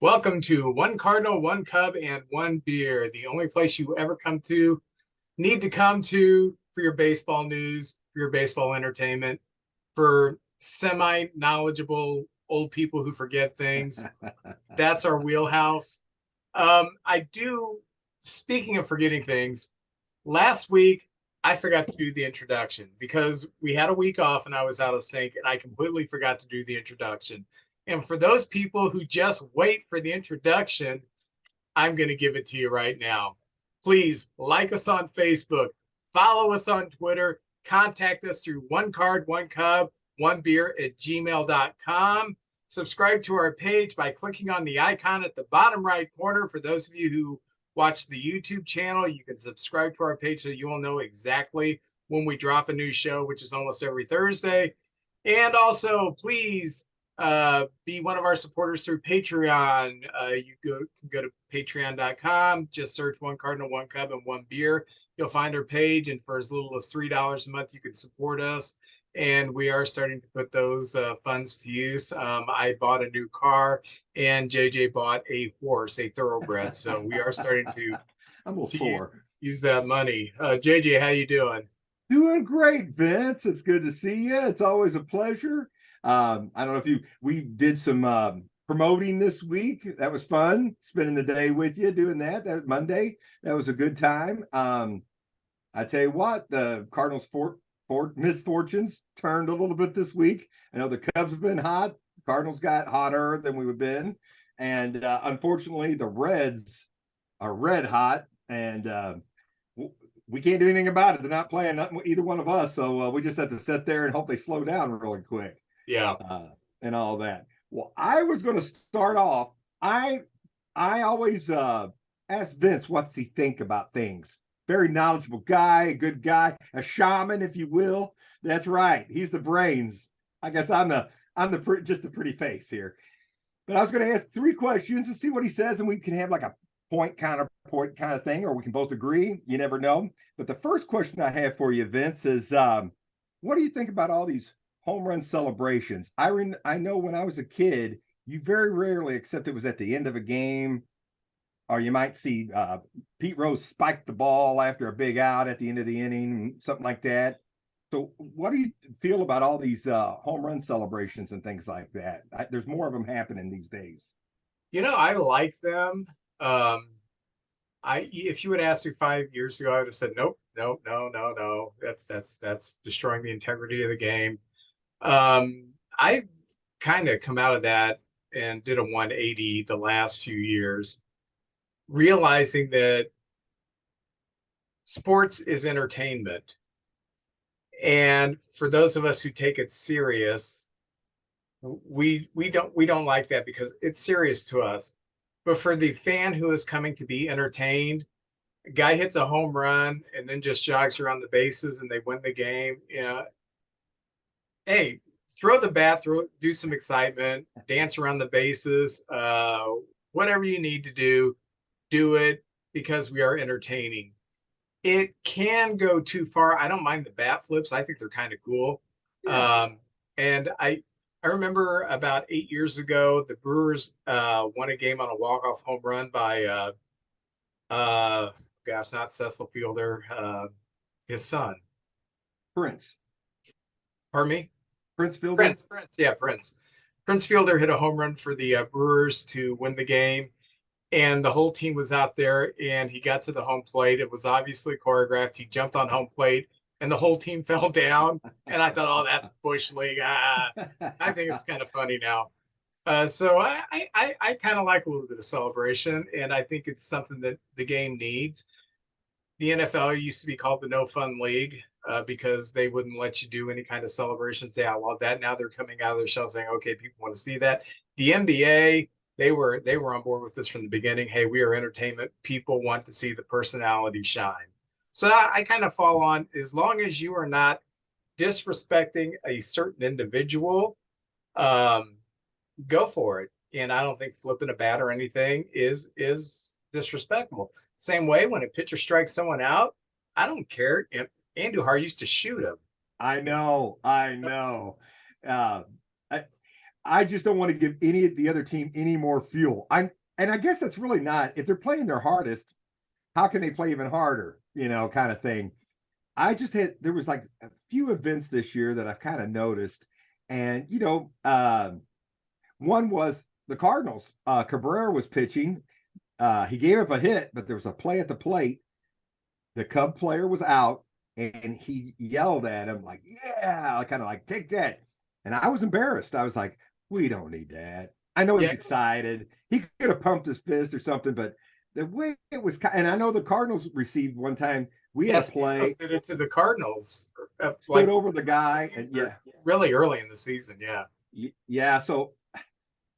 Welcome to One Cardinal, One Cub, and One Beer, the only place you ever need to come to for your baseball news, for your baseball entertainment, for semi-knowledgeable old people who forget things. That's our wheelhouse. Speaking of forgetting things, last week I forgot to do the introduction because we had a week off and I was out of sync and I completely forgot to do the introduction. And for those people who just wait for the introduction, I'm going to give it to you right now. Please like us on Facebook, follow us on Twitter, contact us through one card, one cub, one beer at gmail.com. Subscribe to our page by clicking on the icon at the bottom right corner. For those of you who watch the YouTube channel, you can subscribe to our page so you will know exactly when we drop a new show, which is almost every Thursday. And also, please be one of our supporters through Patreon. You can go to patreon.com, just search One Cardinal, One Cub, and One Beer. You'll find our page, and for as little as $3 a month, you can support us. And we are starting to put those funds to use. I bought a new car, and JJ bought a horse, a thoroughbred. So we are starting to I'm a little sore. Use that money. JJ, how you doing? Doing great, Vince. It's good to see you. It's always a pleasure. I don't know if we did some promoting this week. That was fun. Spending the day with you doing that. That was Monday. That was a good time. I tell you what, the Cardinals misfortunes turned a little bit this week. I know the Cubs have been hot. Cardinals got hotter than we've been, and unfortunately, the Reds are red hot, and we can't do anything about it. They're not playing either one of us, so we just have to sit there and hope they slow down really quick. Yeah, and all that. Well, I was going to start off. I always ask Vince what's he think about things. Very knowledgeable guy, a good guy, a shaman, if you will. That's right. He's the brains. I guess I'm just the pretty face here. But I was going to ask 3 questions and see what he says, and we can have like a point kind of thing, or we can both agree. You never know. But the first question I have for you, Vince, is what do you think about all these home run celebrations? I know when I was a kid, you very rarely, except it was at the end of a game, or you might see Pete Rose spike the ball after a big out at the end of the inning, something like that. So what do you feel about all these home run celebrations and things like that? There's more of them happening these days. I like them. Um, if you would ask me 5 years ago, I would have said nope, nope, no, no, no. That's destroying the integrity of the game. I've kind of come out of that and did a 180 the last few years, realizing that sports is entertainment. And for those of us who take it serious, we don't like that because it's serious to us. But for the fan who is coming to be entertained, a guy hits a home run and then just jogs around the bases and they win the game. Hey, throw the bat, do some excitement, dance around the bases, whatever you need to do it because we are entertaining. It can go too far. I don't mind the bat flips. I think they're kind of cool. Yeah. And I remember about 8 years ago, the Brewers won a game on a walk-off home run by gosh, not Cecil Fielder, his son. Prince. Pardon me? Prince Fielder. Prince. Prince Fielder hit a home run for the Brewers to win the game, and the whole team was out there. And he got to the home plate. It was obviously choreographed. He jumped on home plate, and the whole team fell down. And I thought, oh, that's bush league. I think it's kind of funny now. So I kind of like a little bit of celebration, and I think it's something that the game needs. The NFL used to be called the No Fun League because they wouldn't let you do any kind of celebrations. They outlawed that. Now they're coming out of their shell saying, "Okay, people want to see that." The NBA, they were on board with this from the beginning. Hey, we are entertainment. People want to see the personality shine. So I kind of fall on as long as you are not disrespecting a certain individual, um, go for it. And I don't think flipping a bat or anything is disrespectful. Same way when a pitcher strikes someone out, I don't care. Andujar used to shoot him. I know. Uh, I, I just don't want to give any of the other team any more fuel. And I guess that's really not, if they're playing their hardest, how can they play even harder? Kind of thing. There was like a few events this year that I've kind of noticed. And, one was the Cardinals. Cabrera was pitching. He gave up a hit, but there was a play at the plate. The Cub player was out, and he yelled at him like, "Yeah," kind of like, "Take that." And I was embarrassed. I was like, "We don't need that." I know he's Yeah. excited. He could have pumped his fist or something, but the way it was, and I know the Cardinals received one time. We had a Yes, play, did it to the Cardinals, stood like over the guy, and yeah, really early in the season. Yeah, yeah. So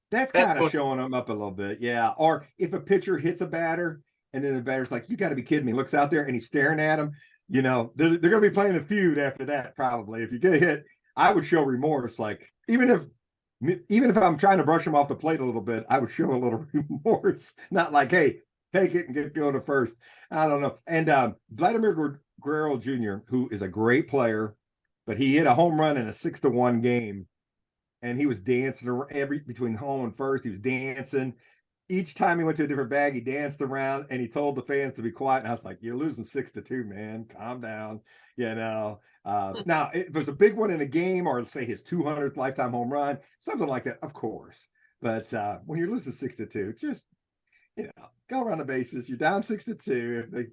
that's that's kind of what. showing them up a little bit. Yeah. Or if a pitcher hits a batter and then the batter's like, "You got to be kidding me," looks out there and he's staring at him, they're going to be playing a feud after that, probably. If you get hit, I would show remorse. Like, even if I'm trying to brush him off the plate a little bit, I would show a little remorse. Not like, "Hey, take it and get going to first." I don't know. And Vladimir Guerrero Jr., who is a great player, but he hit a home run in a 6-1 game, and he was dancing between home and first. He was dancing. Each time he went to a different bag, he danced around and he told the fans to be quiet. And I was like, "You're losing 6-2, man. Calm down." Now, if there's a big one in a game, or let's say his 200th lifetime home run, something like that, of course. But when you're losing 6-2, just go around the bases. You're down 6-2.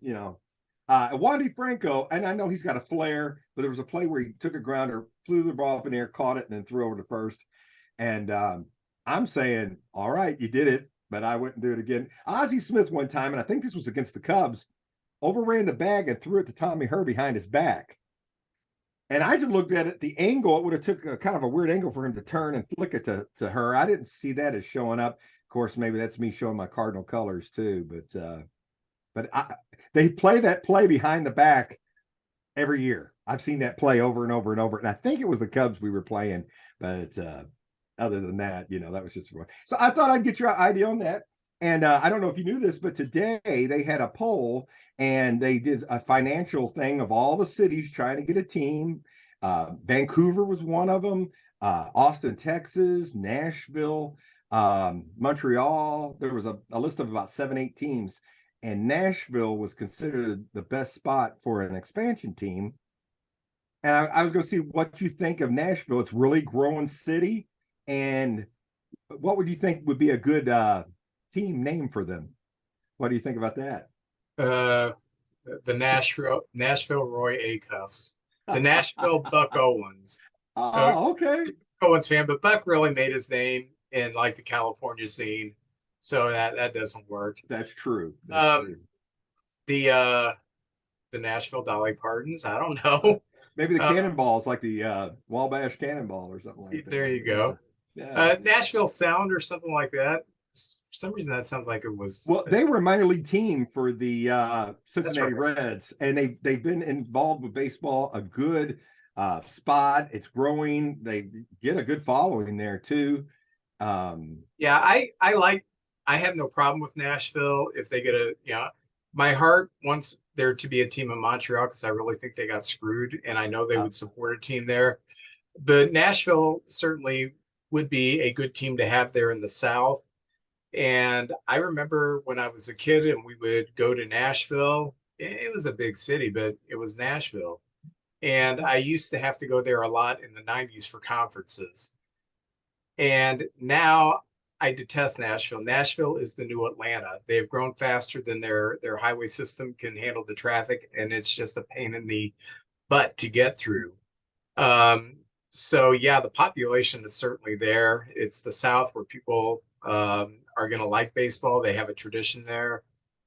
Wandy Franco, and I know he's got a flair, but there was a play where he took a grounder, flew the ball up in the air, caught it, and then threw over to first. And I'm saying, all right, you did it, but I wouldn't do it again. Ozzie Smith one time, and I think this was against the Cubs, overran the bag and threw it to Tommy Herr behind his back. And I just looked at it, the angle, it would have took a kind of a weird angle for him to turn and flick it to her. I didn't see that as showing up. Of course, maybe that's me showing my Cardinal colors too, but they play that play behind the back every year. I've seen that play over and over and over. And I think it was the Cubs we were playing, but other than that, that was just so I thought I'd get your idea on that. And I don't know if you knew this, but today they had a poll and they did a financial thing of all the cities trying to get a team. Vancouver was one of them, Austin, Texas, Nashville, Montreal. There was a list of about 7-8 teams, and Nashville was considered the best spot for an expansion team. And I was going to see what you think of Nashville. It's really growing city. And what would you think would be a good team name for them? What do you think about that? Uh, the Nashville Roy A. Cuffs, the Nashville Buck Owens. Okay. Owens fan, but Buck really made his name in like the California scene, so that doesn't work. That's true. That's true. The Nashville Dolly Partons. I don't know. Maybe the Cannonballs, like the Wabash Cannonball or something like that. There you go. Yeah. Nashville Sound or something like that. For some reason, that sounds like it was. Well, they were a minor league team for the Cincinnati Reds, and they've been involved with baseball a good spot. It's growing. They get a good following there too. Yeah, I have no problem with Nashville if they get my heart wants there to be a team in Montreal because I really think they got screwed, and I know they would support a team there. But Nashville certainly would be a good team to have there in the South. And I remember when I was a kid and we would go to Nashville, it was a big city, but it was Nashville. And I used to have to go there a lot in the 90s for conferences. And now I detest Nashville. Nashville is the new Atlanta. They have grown faster than their highway system can handle the traffic, and it's just a pain in the butt to get through. So yeah, the population is certainly there. It's the South where people are going to like baseball. They have a tradition there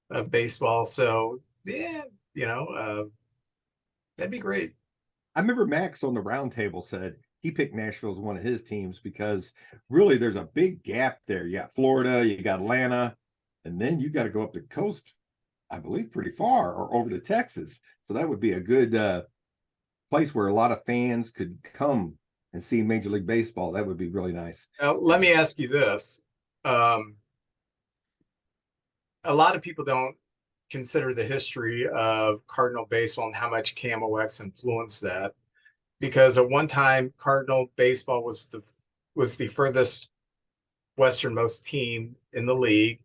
of baseball. So yeah, that'd be great. I remember Max on the roundtable said he picked Nashville as one of his teams because really there's a big gap there. You got Florida, you got Atlanta, and then you got to go up the coast, I believe, pretty far or over to Texas. So that would be a good place where a lot of fans could come and see Major League Baseball. That would be really nice. Now, let me ask you this. A lot of people don't consider the history of Cardinal baseball and how much KMOX influenced that. Because at one time, Cardinal baseball was was the furthest westernmost team in the league,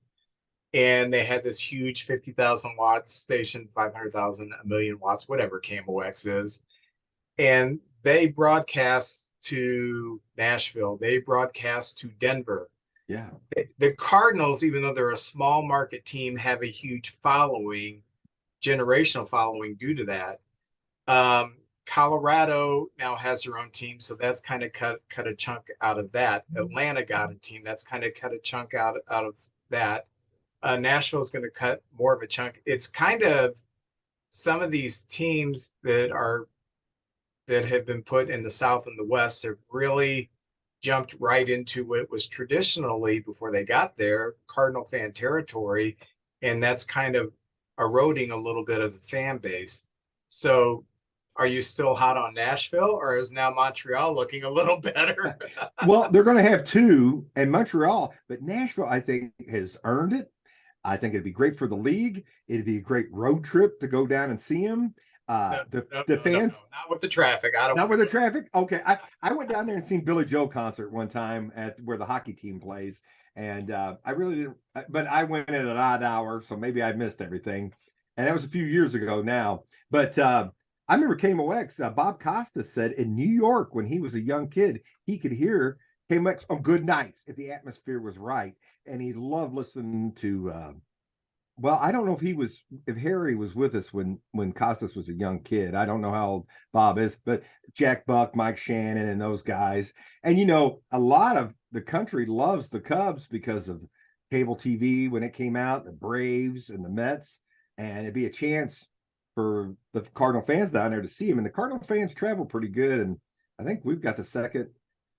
and they had this huge 50,000 watts station, 500,000, a million watts, whatever KMOX is. And they broadcast to Nashville. They broadcast to Denver. Yeah. The Cardinals, even though they're a small market team, have a huge following, generational following due to that. Colorado now has their own team, so that's kind of cut a chunk out of that. Atlanta got a team, that's kind of cut a chunk out of that. Nashville is going to cut more of a chunk. It's kind of some of these teams that have been put in the South and the West have really jumped right into what was traditionally, before they got there, Cardinal fan territory, and that's kind of eroding a little bit of the fan base. So are you still hot on Nashville, or is now Montreal looking a little better? Well, they're going to have two and Montreal, but Nashville, I think, has earned it. I think it'd be great for the league. It'd be a great road trip to go down and see them. The fans, not with the traffic. I don't. Not with the traffic. Okay, I went down there and seen Billy Joel concert one time at where the hockey team plays, and I really didn't. But I went at an odd hour, so maybe I missed everything. And that was a few years ago now. But I remember KMOX. Bob Costas said in New York when he was a young kid, he could hear KMOX on good nights if the atmosphere was right, and he loved listening to. Well, I don't know if Harry was with us when Costas was a young kid. I don't know how old Bob is, but Jack Buck, Mike Shannon, and those guys. And a lot of the country loves the Cubs because of cable TV when it came out, the Braves and the Mets, and it'd be a chance for the Cardinal fans down there to see him. And the Cardinal fans travel pretty good, and I think we've got the second.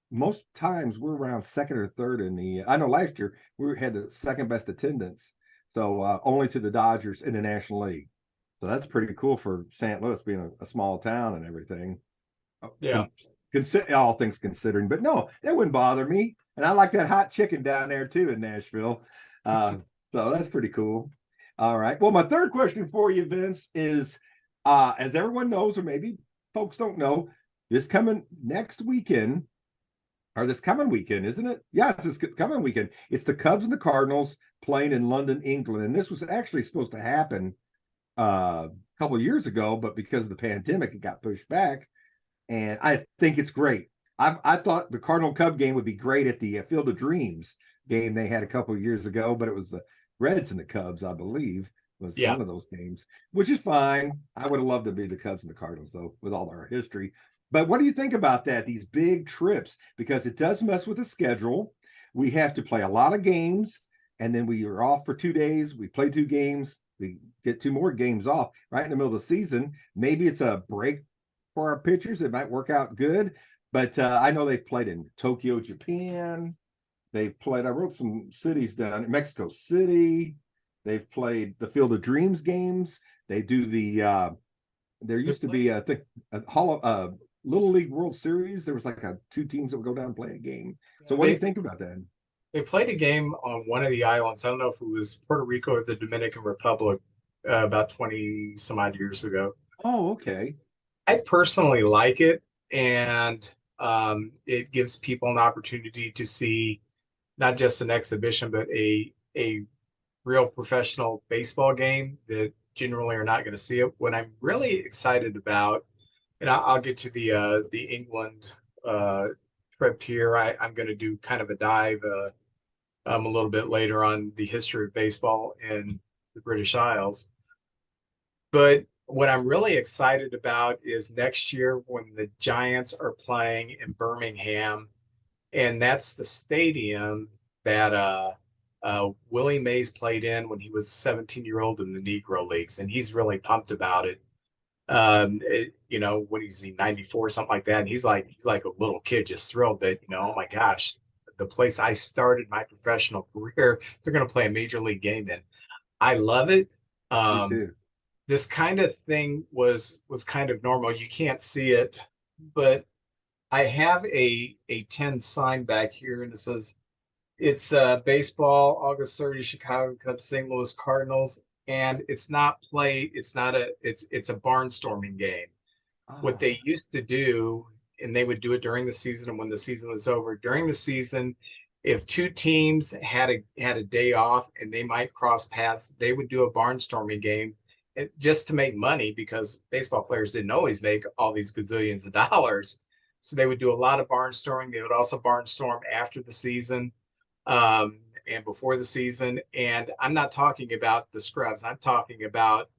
Most times we're around second or third in the. I know last year we had the second best attendance. So only to the Dodgers in the National League. So that's pretty cool for St. Louis being a small town and everything. Yeah. All things considering. But no, that wouldn't bother me. And I like that hot chicken down there too in Nashville. So that's pretty cool. All right. Well, my third question for you, Vince, is as everyone knows, or maybe folks don't know, this coming weekend, isn't it? Yeah, it's this coming weekend. It's the Cubs and the Cardinals playing in London, England. And this was actually supposed to happen a couple of years ago, but because of the pandemic, it got pushed back. And I think it's great. I thought the Cardinal Cub game would be great at the Field of Dreams game they had a couple of years ago, but it was the Reds and the Cubs, I believe, was one of those games, which is fine. I would have loved to be the Cubs and the Cardinals, though, with all our history. But what do you think about that, these big trips? Because it does mess with the schedule. We have to play a lot of games, and then we are off for 2 days. We play 2 games. We get 2 more games off right in the middle of the season. Maybe it's a break for our pitchers. It might work out good. But I know they've played in Tokyo, Japan. They've played, I wrote some cities down in Mexico City. They've played the Field of Dreams games. They do there used to be, I think, a Little League World Series. There was like 2 teams that would go down and play a game. So what do you think about that? They played a game on one of the islands. I don't know if it was Puerto Rico or the Dominican Republic about 20 some odd years ago. Oh, okay. I personally like it, and it gives people an opportunity to see not just an exhibition, but a real professional baseball game that generally are not going to see it. What I'm really excited about, and I'll get to the England trip here. I'm going to do kind of a dive a little bit later on the history of baseball in the British Isles. But what I'm really excited about is next year when the Giants are playing in Birmingham, and that's the stadium that Willie Mays played in when he was 17-year-old in the Negro Leagues, and he's really pumped about it. When he's 94, something like that, and he's like a little kid, just thrilled that oh my gosh, the place I started my professional career, they're going to play a major league game in. I love it. Me too. This kind of thing was kind of normal. You can't see it, but I have a 10 sign back here, and it says it's baseball, August 30th, Chicago Cubs, St. Louis Cardinals, and it's not play. It's a barnstorming game. Oh. What they used to do and they would do it during the season. And when the season was over, during the season, if two teams had a day off and they might cross paths, they would do a barnstorming game just to make money, because baseball players didn't always make all these gazillions of dollars. So they would do a lot of barnstorming. They would also barnstorm after the season, and before the season. And I'm not talking about the scrubs. I'm talking about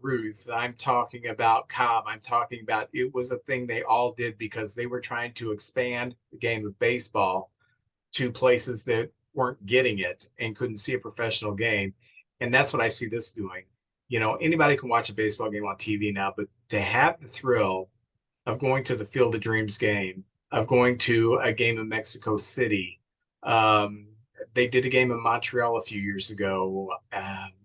Ruth. I'm talking about Cobb. I'm talking about, it was a thing they all did because they were trying to expand the game of baseball to places that weren't getting it and couldn't see a professional game. And that's what I see this doing. You know, anybody can watch a baseball game on TV now, but to have the thrill of going to the Field of Dreams game, of going to a game in Mexico City. They did a game in Montreal a few years ago.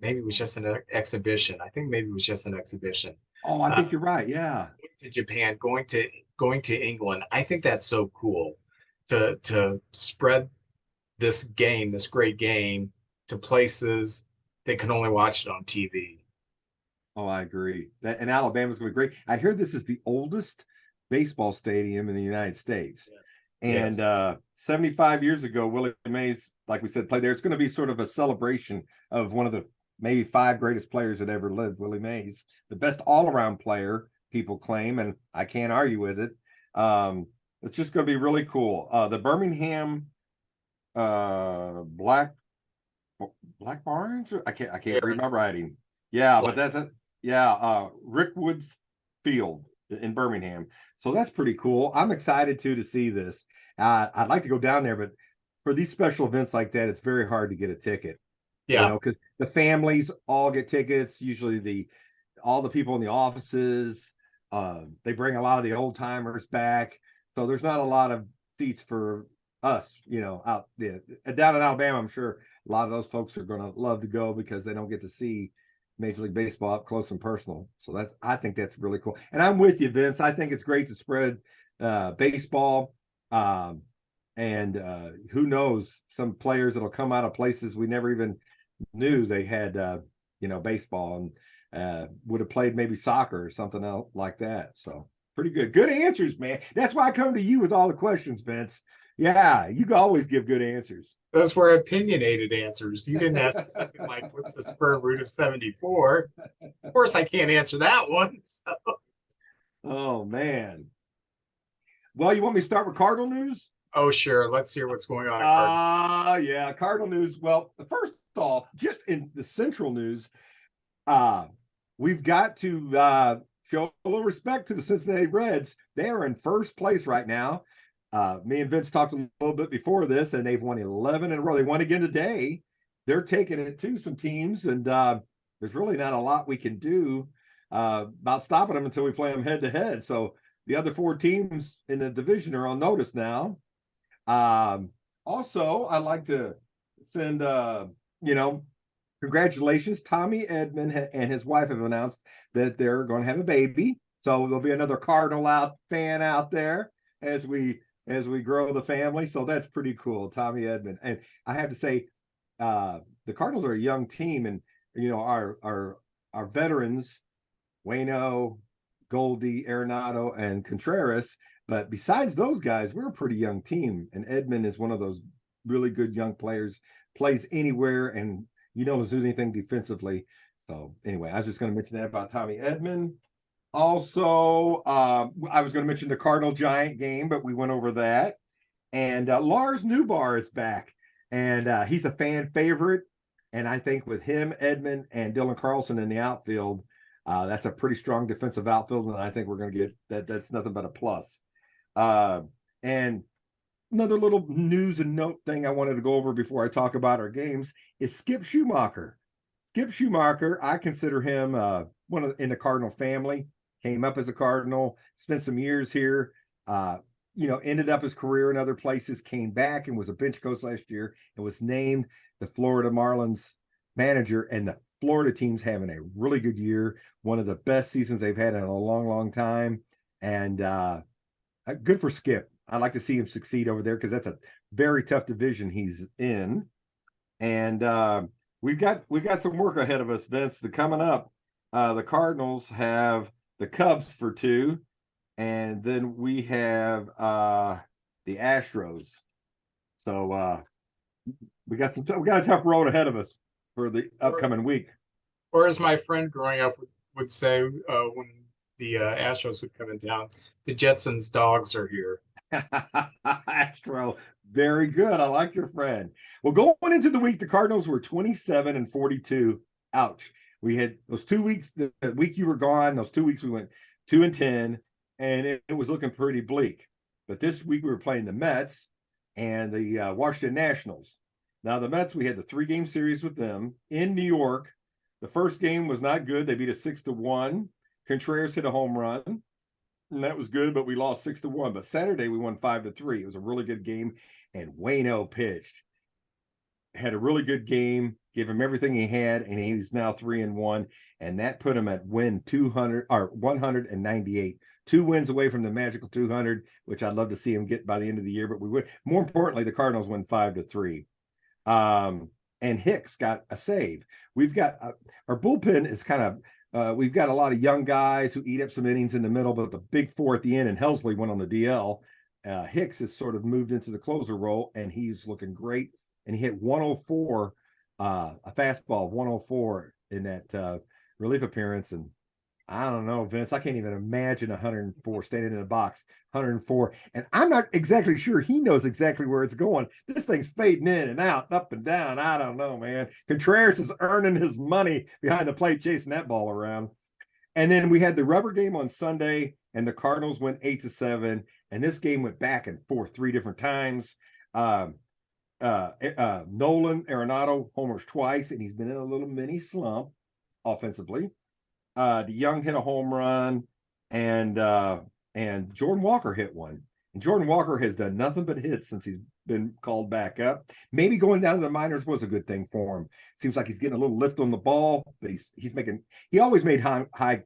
Maybe it was just an exhibition. I think maybe it was just an exhibition. Oh, I think you're right. Yeah. To Japan, going to England. I think that's so cool to spread this game, this great game, to places that can only watch it on TV. Oh, I agree. That and Alabama's going to be great. I hear this is the oldest baseball stadium in the United States. Yes. And 75 years ago, Willie Mays, like we said, played there. It's going to be sort of a celebration of one of the maybe 5 greatest players that ever lived, Willie Mays, the best all-around player, people claim, and I can't argue with it. It's just going to be really cool. The Birmingham Black Barns. I can't read my writing. Yeah, but Rick Woods Field in Birmingham. So that's pretty cool. I'm excited to see this. I'd like to go down there, but for these special events like that, it's very hard to get a ticket. Yeah. You know, because the families all get tickets. Usually all the people in the offices, they bring a lot of the old timers back. So there's not a lot of seats for us, you know, out there. Down in Alabama, I'm sure a lot of those folks are going to love to go because they don't get to see Major League Baseball up close and personal. So I think that's really cool. And I'm with you, Vince. I think it's great to spread baseball. And who knows, some players that'll come out of places we never even knew they had, baseball, and would have played maybe soccer or something else like that. So pretty good. Good answers, man. That's why I come to you with all the questions, Vince. Yeah, you can always give good answers. Those were opinionated answers. You didn't ask something like, what's the square root of 74? Of course, I can't answer that one. So. Oh, man. Well, you want me to start with Cardinal news? Oh, sure. Let's hear what's going on in Cardinal. Yeah, Cardinal news. Well, first off, just in the central news, we've got to show a little respect to the Cincinnati Reds. They are in first place right now. Me and Vince talked a little bit before this, and they've won 11 in a row. They won again today. They're taking it to some teams, and there's really not a lot we can do about stopping them until we play them head to head. So the other 4 teams in the division are on notice now. Also, I'd like to send, congratulations. Tommy Edman and his wife have announced that they're going to have a baby. So there'll be another Cardinal fan out there as we grow the family. So that's pretty cool, Tommy Edman. And I have to say, the Cardinals are a young team, and our veterans, Waino, Goldie, Arenado, and Contreras. But besides those guys, we're a pretty young team, and Edman is one of those really good young players. Plays anywhere, and doesn't do anything defensively. So anyway, I was just going to mention that about Tommy Edman. Also, I was going to mention the Cardinal Giant game, but we went over that. And Lars Newbar is back, and he's a fan favorite. And I think with him, Edman, and Dylan Carlson in the outfield, that's a pretty strong defensive outfield, and I think we're going to get that. That's nothing but a plus. And another little news and note thing I wanted to go over before I talk about our games is Skip Schumacher. Skip Schumacher, I consider him in the Cardinal family. Came up as a Cardinal, spent some years here, ended up his career in other places, came back and was a bench coach last year and was named the Florida Marlins manager. And the Florida team's having a really good year, one of the best seasons they've had in a long, long time. And good for Skip. I'd like to see him succeed over there because that's a very tough division he's in. And we've got some work ahead of us, Vince. Coming up, the Cardinals have the Cubs for 2, and then we have the Astros. So we got a tough road ahead of us for the Or, upcoming week. or as my friend growing up would say when the Astros would come in town, the Jetsons' dogs are here. Astro, very good. I like your friend. Well, going into the week, the Cardinals were 27-42. Ouch. We had those 2 weeks, the week you were gone, those 2 weeks we went 2-10, and it was looking pretty bleak. But this week we were playing the Mets and the Washington Nationals. Now, the Mets, we had the 3-game series with them in New York. The first game was not good. They beat us 6-1. Contreras hit a home run, and that was good, but we lost 6-1. But Saturday we won 5-3. It was a really good game, and Waino pitched, had a really good game, gave him everything he had, and he's now 3-1, and that put him at win 200 or 198. 2 wins away from the magical 200, which I'd love to see him get by the end of the year. But we would, more importantly, the Cardinals win 5-3. And Hicks got a save. We've got our bullpen is kind of we've got a lot of young guys who eat up some innings in the middle, but the big four at the end, and Helsley went on the DL. Hicks has sort of moved into the closer role, and he's looking great. And he hit 104, a fastball of 104 in that relief appearance. And I don't know, Vince, I can't even imagine 104 standing in a box, 104. And I'm not exactly sure he knows exactly where it's going. This thing's fading in and out, up and down. I don't know, man. Contreras is earning his money behind the plate, chasing that ball around. And then we had the rubber game on Sunday, and the Cardinals went 8-7. And this game went back and forth 3 different times. Nolan Arenado homers twice, and he's been in a little mini slump offensively. DeYoung hit a home run, and Jordan Walker hit one. And Jordan Walker has done nothing but hits since he's been called back up. Maybe going down to the minors was a good thing for him. Seems like he's getting a little lift on the ball, but he always made high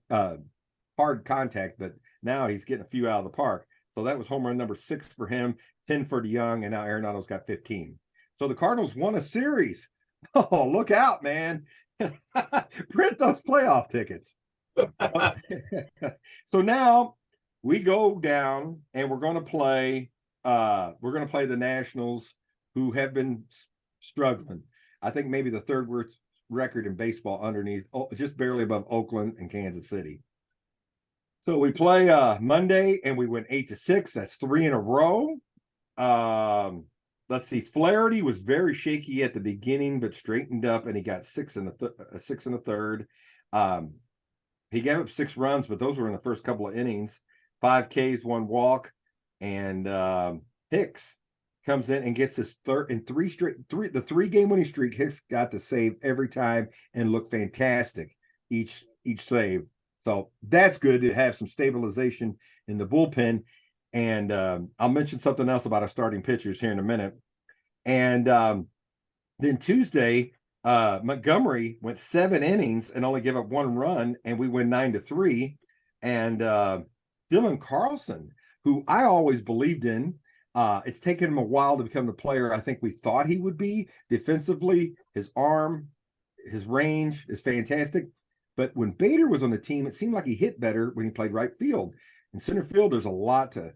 hard contact, but now he's getting a few out of the park. So that was home run number 6 for him, 10 for DeYoung, and now Arenado's got 15. So the Cardinals won a series. Oh, look out, man. Print those playoff tickets. So now we go down and we're going to play the Nationals, who have been struggling. I think maybe the third worst record in baseball, underneath, just barely above Oakland and Kansas City. So we play Monday and we went 8-6. That's 3 in a row. Let's see. Flaherty was very shaky at the beginning, but straightened up, and he got 6 in the third. He gave up 6 runs, but those were in the first couple of innings. 5 Ks, 1 walk, and Hicks comes in and gets his third in 3 straight. The 3-game winning streak. Hicks got the save every time and looked fantastic each save. So that's good to have some stabilization in the bullpen. And I'll mention something else about our starting pitchers here in a minute. And then Tuesday, Montgomery went 7 innings and only gave up 1 run, and we win 9-3. And Dylan Carlson, who I always believed in, it's taken him a while to become the player I think we thought he would be. Defensively, his arm, his range is fantastic. But when Bader was on the team, it seemed like he hit better when he played right field. In center field, there's a lot to.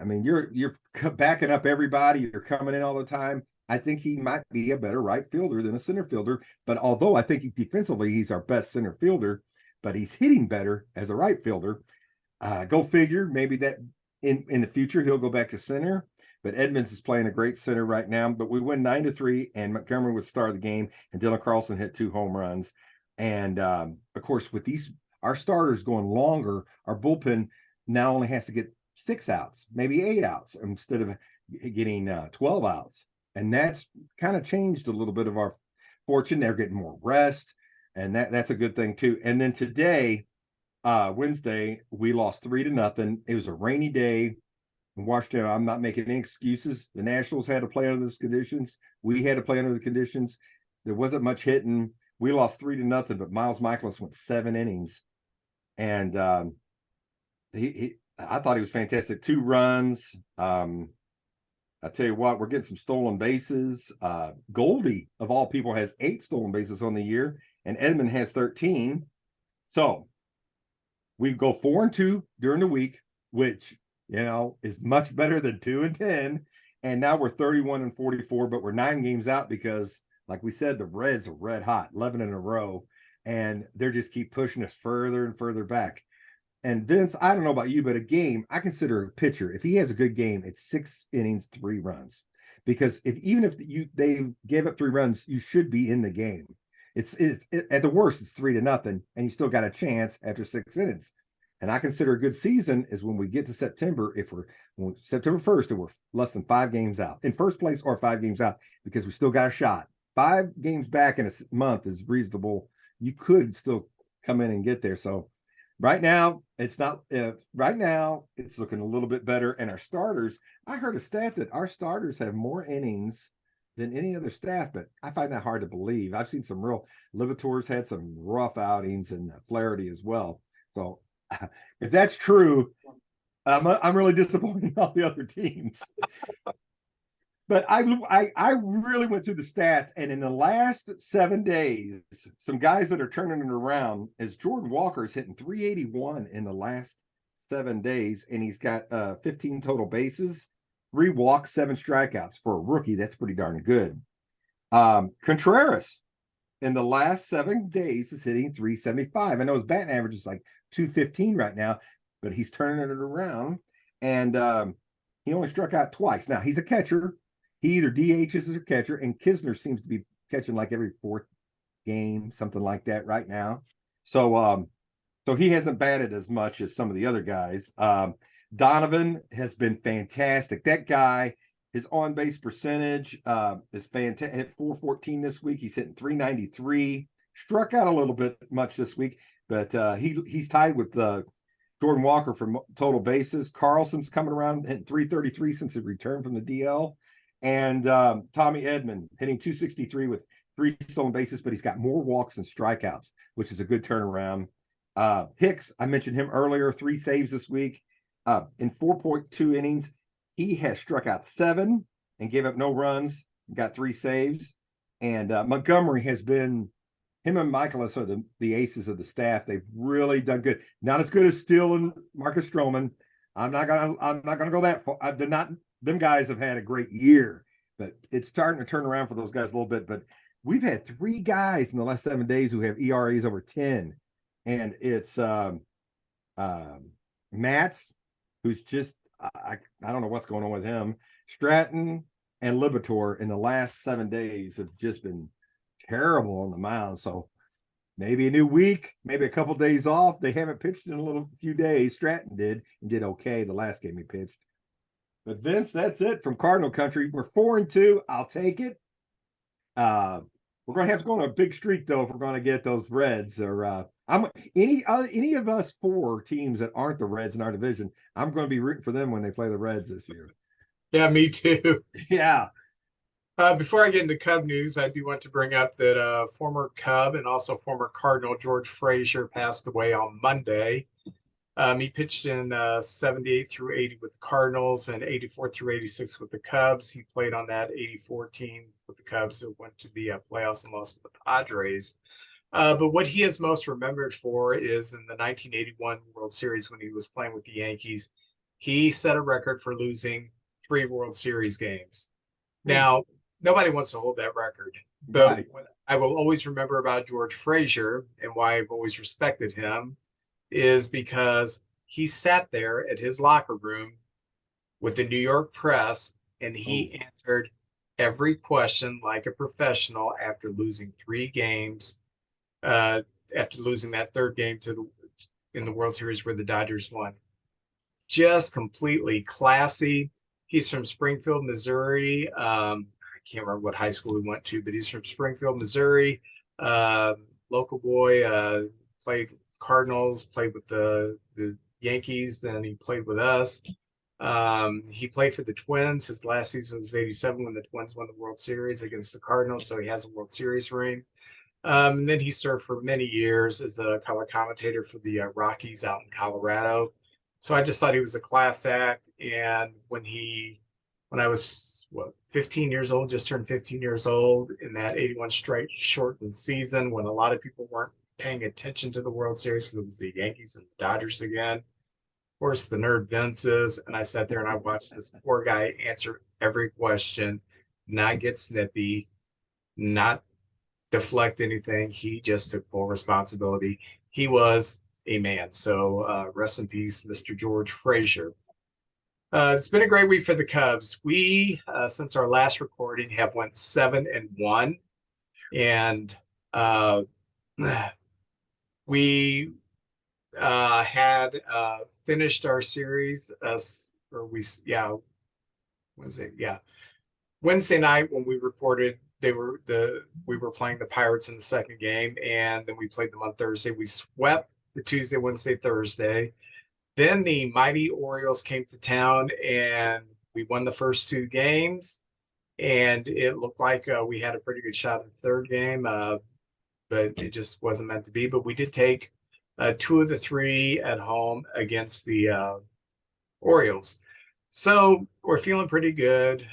I mean, you're backing up everybody. You're coming in all the time. I think he might be a better right fielder than a center fielder. But although I think defensively he's our best center fielder, but he's hitting better as a right fielder. Go figure. Maybe that in the future he'll go back to center. But Edmonds is playing a great center right now. But we win 9-3, and Montgomery was star of the game, and Dylan Carlson hit 2 home runs. And of course, with our starters going longer, our bullpen now only has to get 6 outs, maybe 8 outs, instead of getting 12 outs. And that's kind of changed a little bit of our fortune. They're getting more rest, and that's a good thing too. And then today, Wednesday, we lost 3-0. It was a rainy day in Washington. I'm not making any excuses. The Nationals had to play under those conditions. We had to play under the conditions. There wasn't much hitting. We lost 3-0, but Miles Michaelis went 7 innings, and I thought he was fantastic. 2 runs. I tell you what, we're getting some stolen bases. Goldie, of all people, has 8 stolen bases on the year, and Edmund has 13. So we go 4-2 during the week. which is much better than 2-10. And now we're 31-44, but we're 9 games out because, like we said, the Reds are red hot, 11 in a row, and they just keep pushing us further and further back. And Vince, I don't know about you, but a game, I consider a pitcher, if he has a good game, it's 6 innings, 3 runs. Because even if they gave up 3 runs, you should be in the game. It's at the worst, it's 3-0, and you still got a chance after 6 innings. And I consider a good season is when we get to September, September 1st, and we're less than 5 games out in first place or 5 games out, because we still got a shot. 5 games back in a month is reasonable. You could still come in and get there. So right now, it's not. Right now, it's looking a little bit better. And our starters, I heard a stat that our starters have more innings than any other staff, but I find that hard to believe. I've seen some real. Liberators had some rough outings, and Flaherty as well. So if that's true, I'm really disappointed in all the other teams. But I really went through the stats, and in the last 7 days, some guys that are turning it around is Jordan Walker's hitting 381 in the last 7 days, and he's got 15 total bases, 3 walks, 7 strikeouts. For a rookie, that's pretty darn good. Contreras in the last 7 days is hitting 375. I know his batting average is like 215 right now, but he's turning it around, and he only struck out twice. Now, he's a catcher. He either DHs or catcher, and Kisner seems to be catching like every 4th game, something like that right now. So he hasn't batted as much as some of the other guys. Donovan has been fantastic. That guy, his on-base percentage is fantastic. Hit 414 this week. He's hitting 393. Struck out a little bit much this week, but he's tied with Jordan Walker for total bases. Carlson's coming around hitting 333 since he returned from the DL. And Tommy Edman hitting 263 with 3 stolen bases, but he's got more walks than strikeouts, which is a good turnaround. Hicks, I mentioned him earlier, 3 saves this week. In 4.2 innings, he has struck out 7 and gave up no runs, got 3 saves. And Montgomery has been, him and Michaelis are the aces of the staff. They've really done good. Not as good as Steele and Marcus Stroman. I'm not gonna go that far. They're not. Them guys have had a great year, but it's starting to turn around for those guys a little bit. But we've had 3 guys in the last 7 days who have ERAs over 10, and it's Matz, who's just I don't know what's going on with him. Stratton and Liberatore in the last 7 days have just been terrible on the mound. So maybe a new week, maybe a couple of days off. They haven't pitched in a few days. Stratton did and did okay the last game he pitched. But Vince, that's it from Cardinal Country. We're 4-2. I'll take it. We're going to have to go on a big streak though if we're going to get those Reds. Or any of us 4 teams that aren't the Reds in our division. I'm going to be rooting for them when they play the Reds this year. Yeah, me too. Yeah. Before I get into Cub news, I do want to bring up that former Cub and also former Cardinal George Frazier passed away on Monday. He pitched in 78 through 80 with the Cardinals and 84 through 86 with the Cubs. He played on that 84 team with the Cubs that went to the playoffs and lost to the Padres. But what he is most remembered for is in the 1981 World Series when he was playing with the Yankees. He set a record for losing 3 World Series games. Now, nobody wants to hold that record, but Right. what I will always remember about George Frazier and why I've always respected him is because he sat there at his locker room with the New York press and he answered every question like a professional after losing 3 games, after losing that 3rd game in the World Series where the Dodgers won. Just completely classy. He's from Springfield, Missouri. I can't remember what high school he went to, but he's from Springfield, Missouri. Local boy, played Cardinals, played with the Yankees, then he played with us. He played for the Twins. His last season was 87 when the Twins won the World Series against the Cardinals, so he has a World Series ring. And then he served for many years as a color commentator for the Rockies out in Colorado. So I just thought he was a class act. And when I was 15 years old, just turned 15 years old in that 81 straight shortened season when a lot of people weren't paying attention to the World Series because it was the Yankees and the Dodgers again. course, the nerd Vince is, and I sat there and I watched this poor guy answer every question, not get snippy, not deflect anything. He just took full responsibility. He was a man. So rest in peace, Mr. George Frazier. It's been a great week for the Cubs. We, since our last recording, have went 7-1, and uh, we had finished our series. Or we, yeah, was it? Yeah, Wednesday night when we recorded, we were playing the Pirates in the second game, and then we played them on Thursday. We swept the Tuesday, Wednesday, Thursday. Then the mighty Orioles came to town, and we won the first two games. And it looked like we had a pretty good shot at the third game, but it just wasn't meant to be. But we did take two of the three at home against the Orioles. So we're feeling pretty good.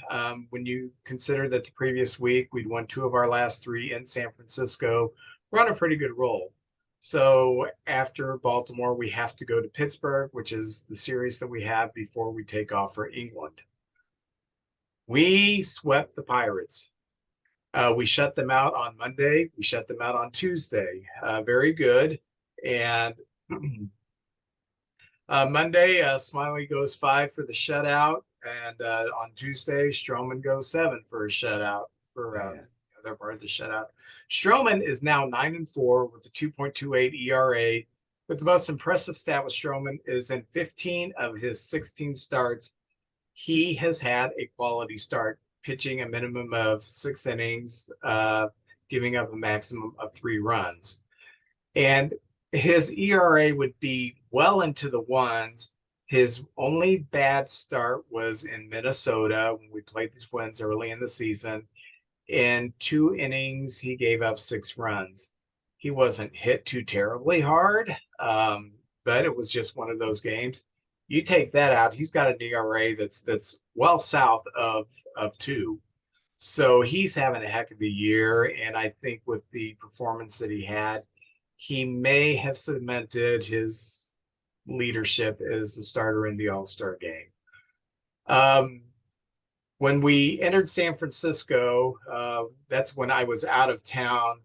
When you consider that the previous week we'd won two of our last three in San Francisco, we're on a pretty good roll. So after Baltimore, we have to go to Pittsburgh, which is the series that we have before we take off for England. We swept the Pirates. We shut them out on Monday. We shut them out on Tuesday. Very good. And Monday, Smiley goes 5 for the shutout, and on Tuesday, Stroman goes 7 for a shutout for their part of the shutout. Stroman is now 9-4 with a 2.28 ERA. But the most impressive stat with Stroman is in 15 of his 16 starts, he has had a quality start, pitching a minimum of 6 innings, giving up a maximum of 3 runs. And his ERA would be well into the ones. His only bad start was in Minnesota when we played the Twins early in the season. In 2 innings, he gave up 6 runs. He wasn't hit too terribly hard, but it was just one of those games. You take that out, he's got an ERA that's well south of 2. So he's having a heck of a year, and I think with the performance that he had, he may have cemented his leadership as a starter in the All-Star game. When we entered San Francisco, that's when I was out of town.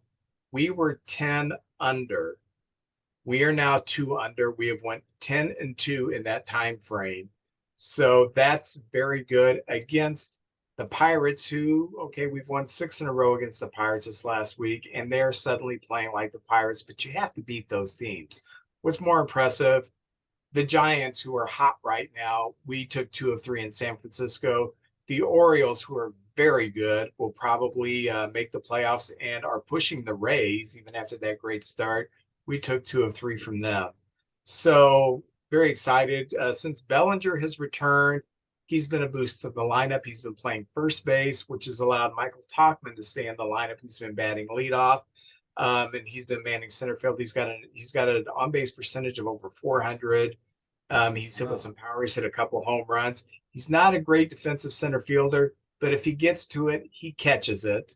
We were 10 under. We are now 2 under. We have went 10-2 in that time frame. So that's very good against the Pirates, who, okay, we've won 6 in a row against the Pirates this last week, and they're suddenly playing like the Pirates, but you have to beat those teams. What's more impressive, the Giants, who are hot right now, we took 2 of 3 in San Francisco. The Orioles, who are very good, will probably make the playoffs and are pushing the Rays even after that great start. We took 2 of 3 from them. So very excited. Since Bellinger has returned, he's been a boost to the lineup. He's been playing first base, which has allowed Michael Tauchman to stay in the lineup. He's been batting leadoff, and he's been manning center field. He's got an on base percentage of over 400. He's hit with some power. He's hit a couple home runs. He's not a great defensive center fielder, but if he gets to it, he catches it.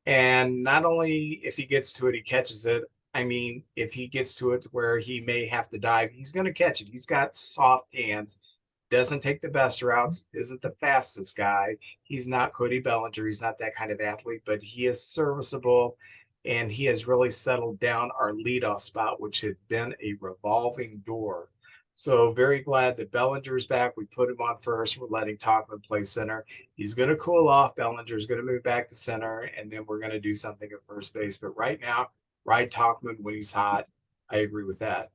And not only if he gets to it, he catches it. I mean, if he gets to it where he may have to dive, he's going to catch it. He's got soft hands, doesn't take the best routes, isn't the fastest guy. He's not Cody Bellinger. He's not that kind of athlete, but he is serviceable, and he has really settled down our leadoff spot, which had been a revolving door. So very glad that Bellinger's back. We put him on first. We're letting Tauchman play center. He's going to cool off. Bellinger's going to move back to center, and then we're going to do something at first base. But right now, ride Tauchman when he's hot. I agree with that.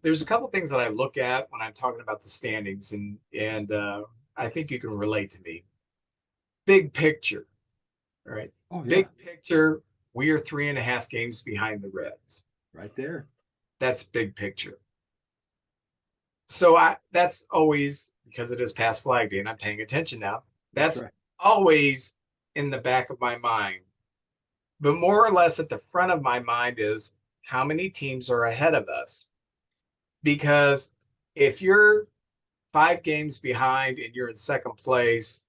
There's a couple things that I look at when I'm talking about the standings, and I think you can relate to me. Big picture, all right? Oh, yeah. Big picture, we are 3.5 games behind the Reds. Right there. That's big picture. So that's always, because it is past Flag Day and I'm paying attention now, that's right. Always in the back of my mind. But more or less at the front of my mind is how many teams are ahead of us. Because if you're 5 games behind and you're in second place,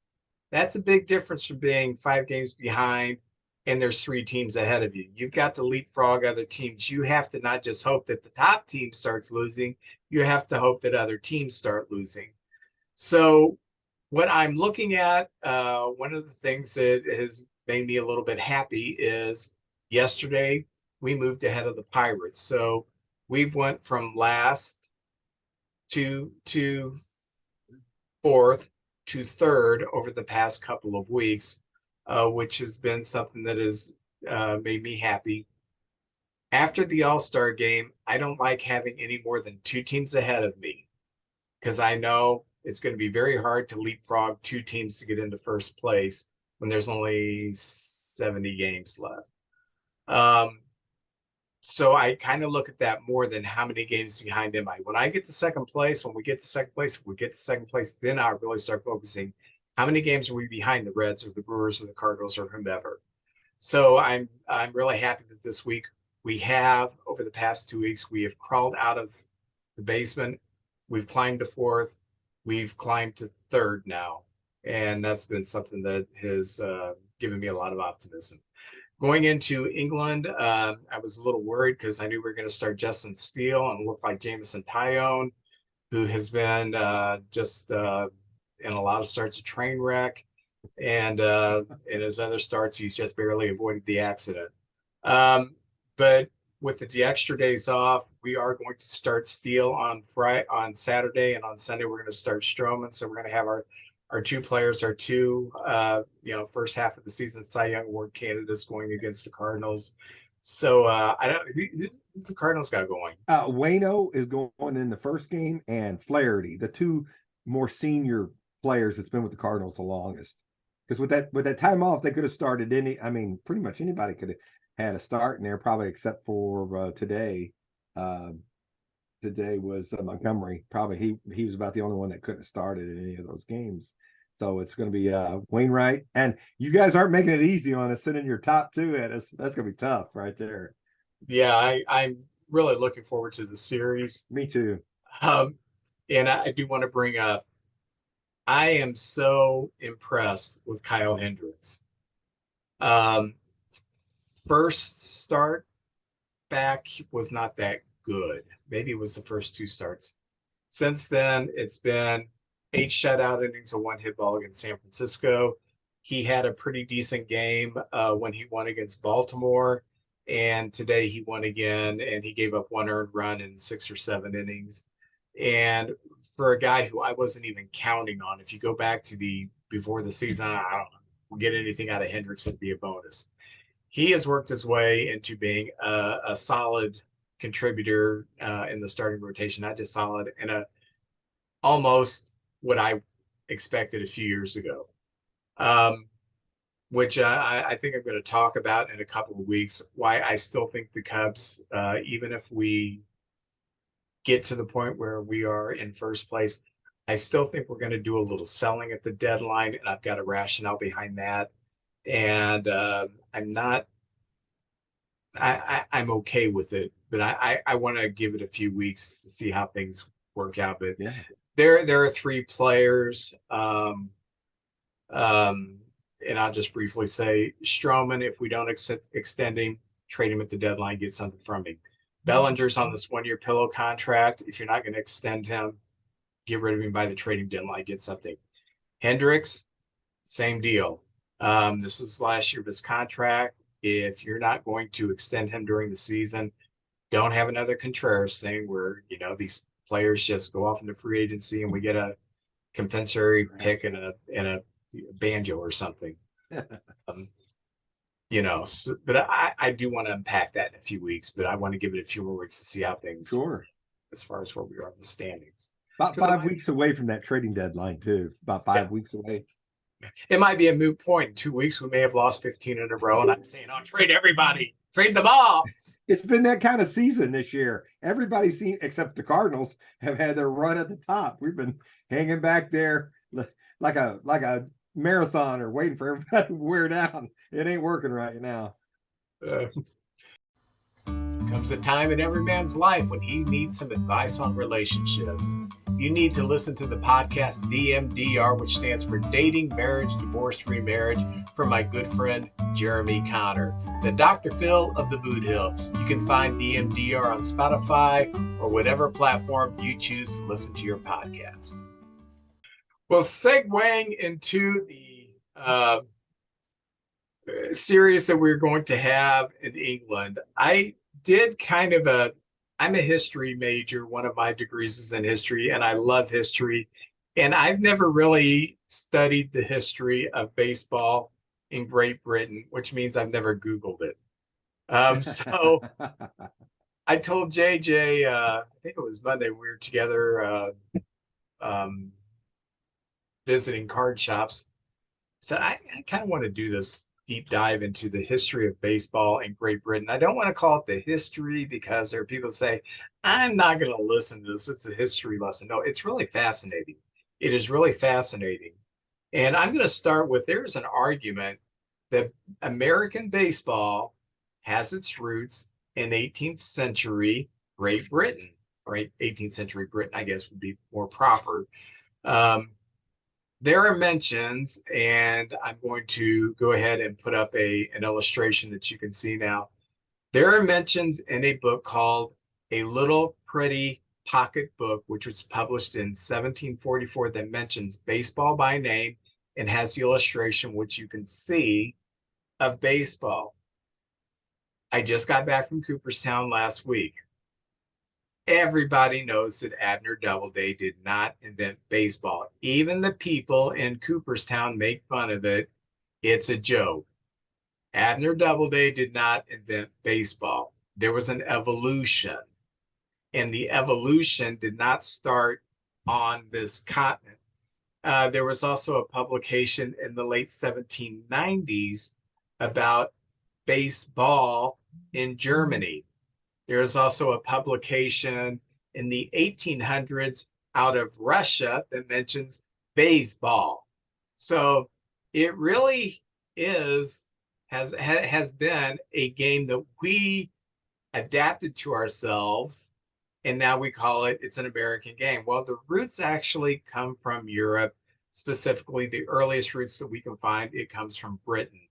that's a big difference from being 5 games behind and there's 3 teams ahead of you. You've got to leapfrog other teams. You have to not just hope that the top team starts losing, you have to hope that other teams start losing. So what I'm looking at, one of the things that has made me a little bit happy is yesterday we moved ahead of the Pirates. So we went from last to fourth to third over the past couple of weeks, which has been something that has made me happy. After the All-Star game, I don't like having any more than 2 teams ahead of me because I know it's going to be very hard to leapfrog 2 teams to get into first place when there's only 70 games left. So I kind of look at that more than how many games behind am I. When I get to second place, when we get to second place, if we get to second place, then I really start focusing how many games are we behind the Reds or the Brewers or the Cardinals or whomever. So I'm really happy that this week we have, over the past 2 weeks, we have crawled out of the basement. We've climbed to fourth. We've climbed to third now. And that's been something that has given me a lot of optimism. Going into England, I was a little worried because I knew we were going to start Justin Steele and it looked like Jameson Tyone, who has been just in a lot of starts a train wreck. And in his other starts, he's just barely avoided the accident. But with the extra days off, we are going to start Steele on Saturday, and on Sunday we're going to start Stroman. So we're going to have our 2 players, our 2 first half of the season Cy Young Award candidates going against the Cardinals. So I don't who's the Cardinals got going? Waino is going in the first game, and Flaherty, the 2 more senior players that's been with the Cardinals the longest. Because with that time off, they could have started pretty much anybody could have had a start in there, probably except for today. Today was Montgomery. Probably he was about the only one that couldn't have started in any of those games. So it's going to be Wainwright, and you guys aren't making it easy on us, sending your top 2 at us. That's going to be tough right there. Yeah, I'm really looking forward to the series. Me too. And I do want to bring up, I am so impressed with Kyle Hendricks. First start back was not that good. Maybe it was the first 2 starts. Since then, it's been 8 shutout innings, a 1-hit ball against San Francisco. He had a pretty decent game when he won against Baltimore. And today he won again, and he gave up 1 earned run in 6 or 7 innings. And for a guy who I wasn't even counting on, if you go back to before the season, I don't know, we'll get anything out of Hendricks, it'd be a bonus. He has worked his way into being a solid contributor in the starting rotation, not just solid, and almost what I expected a few years ago, which I think I'm going to talk about in a couple of weeks, why I still think the Cubs, even if we get to the point where we are in first place, I still think we're going to do a little selling at the deadline, and I've got a rationale behind that. And I'm okay with it, but I want to give it a few weeks to see how things work out. But Yeah. There are 3 players, and I'll just briefly say Stroman, if we don't extend him, trade him at the deadline, get something from him. Bellinger's on this 1-year pillow contract. If you're not going to extend him, get rid of him by the trading deadline, get something. Hendricks, same deal. This is last year of his contract. If you're not going to extend him during the season, don't have another Contreras thing where, these players just go off into free agency and we get a compensatory pick and a banjo or something. But I do want to unpack that in a few weeks, but I want to give it a few more weeks to see how things, as far as where we are in the standings. About 5 weeks away from that trading deadline too. About 5 weeks away. It might be a moot point. In 2 weeks, we may have lost 15 in a row, and I'm saying, trade everybody. Trade them all. It's been that kind of season this year. Everybody except the Cardinals have had their run at the top. We've been hanging back there like a marathoner waiting for everybody to wear down. It ain't working right now. Comes a time in every man's life when he needs some advice on relationships. you need to listen to the podcast DMDR, which stands for Dating, Marriage, Divorce, Remarriage, from my good friend Jeremy Connor, the Dr. Phil of the Boot Hill. You can find DMDR on Spotify or whatever platform you choose to listen to your podcast. Well, segueing into the series that we're going to have in England, I did I'm a history major. One of my degrees is in history, and I love history. And I've never really studied the history of baseball in Great Britain, which means I've never Googled it. So I told JJ, I think it was Monday, we were together visiting card shops. So I kind of want to do this deep dive into the history of baseball in Great Britain. I don't want to call it the history because there are people that say, I'm not going to listen to this. It's a history lesson. No, it's really fascinating. It is really fascinating. And I'm going to start with, there's an argument that American baseball has its roots in 18th century Great Britain, or 18th century Britain, I guess would be more proper. There are mentions, and I'm going to go ahead and put up an illustration that you can see now. There are mentions in a book called A Little Pretty Pocket Book, which was published in 1744, that mentions baseball by name and has the illustration, which you can see, of baseball. I just got back from Cooperstown last week. Everybody knows that Abner Doubleday did not invent baseball. Even the people in Cooperstown make fun of it. It's a joke. Abner Doubleday did not invent baseball. There was an evolution, and the evolution did not start on this continent. There was also a publication in the late 1790s about baseball in Germany. There's also a publication in the 1800s out of Russia that mentions baseball. So it really has been a game that we adapted to ourselves, and now we call it's an American game. Well, the roots actually come from Europe, specifically the earliest roots that we can find, it comes from Britain.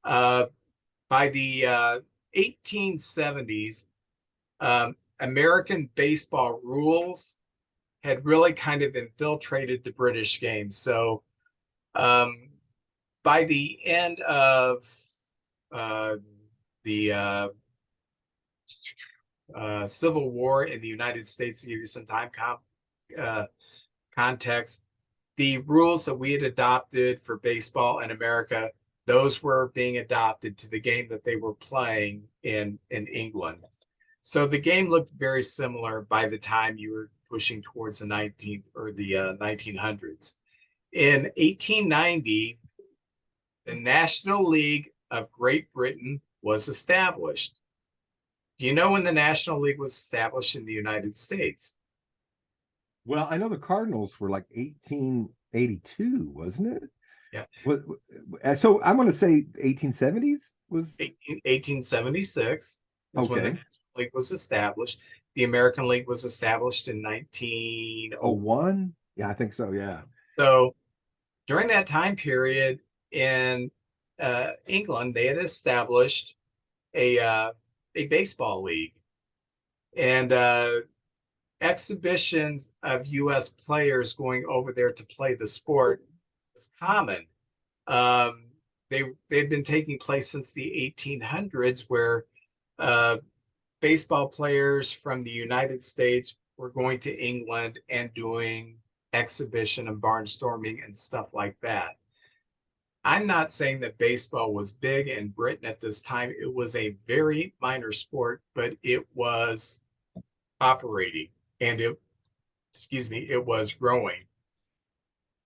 By the 1870s, American baseball rules had really kind of infiltrated the British game. So by the end of the Civil War in the United States, to give you some time context, the rules that we had adopted for baseball in America, those were being adopted to the game that they were playing in England. So the game looked very similar by the time you were pushing towards the 19th or the 1900s. In 1890, the National League of Great Britain was established. Do you know when the National League was established in the United States? Well, I know the Cardinals were like 1882, wasn't it? Yeah. So I'm going to say 1870s was 1876 is when the National League was established. The American League was established in 1901. Yeah, I think so. Yeah. So during that time period in England, they had established a baseball league, and exhibitions of U.S. players going over there to play the sport was common. They'd been taking place since the 1800s, where baseball players from the United States were going to England and doing exhibition and barnstorming and stuff like that. I'm not saying that baseball was big in Britain at this time. It was a very minor sport, but it was operating, and it was growing.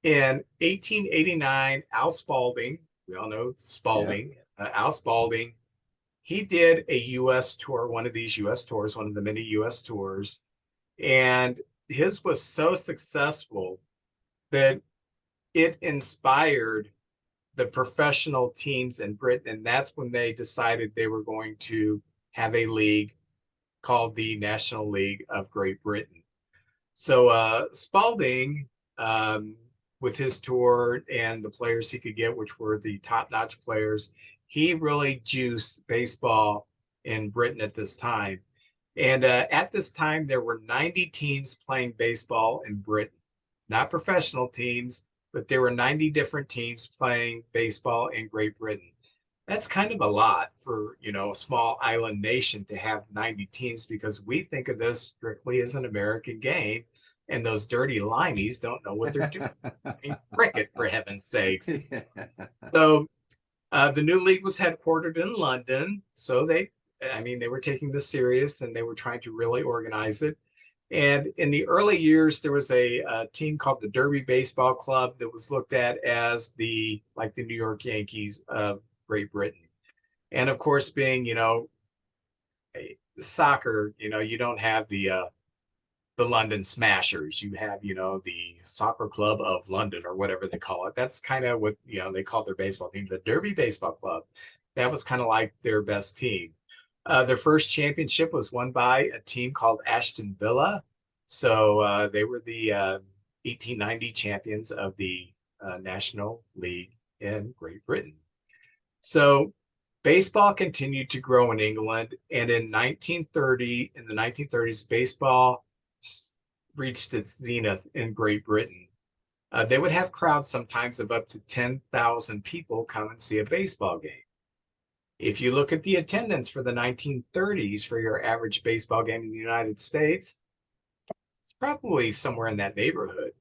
In 1889, Al Spalding, we all know Spalding, Al Spalding, he did a U.S. tour, one of these U.S. tours, one of the many U.S. tours, and his was so successful that it inspired the professional teams in Britain, and that's when they decided they were going to have a league called the National League of Great Britain. So Spalding, with his tour and the players he could get, which were the top-notch players, he really juiced baseball in Britain at this time. And at this time, there were 90 teams playing baseball in Britain, not professional teams, but there were 90 different teams playing baseball in Great Britain. That's kind of a lot for, a small island nation to have 90 teams, because we think of this strictly as an American game, and those dirty limeys don't know what they're doing in cricket, for heaven's sakes. So the new league was headquartered in London. So they were taking this serious, and they were trying to really organize it. And in the early years, there was a team called the Derby Baseball Club that was looked at as the New York Yankees of Great Britain. And of course, being, soccer, you don't have the London Smashers. You have, the Soccer Club of London, or whatever they call it. That's kind of what, they called their baseball team, the Derby Baseball Club. That was kind of like their best team. Their first championship was won by a team called Aston Villa. So they were the 1890 champions of the National League in Great Britain. So baseball continued to grow in England, and in the 1930s, baseball reached its zenith in Great Britain. They would have crowds sometimes of up to 10,000 people come and see a baseball game. If you look at the attendance for the 1930s for your average baseball game in the United States, it's probably somewhere in that neighborhood.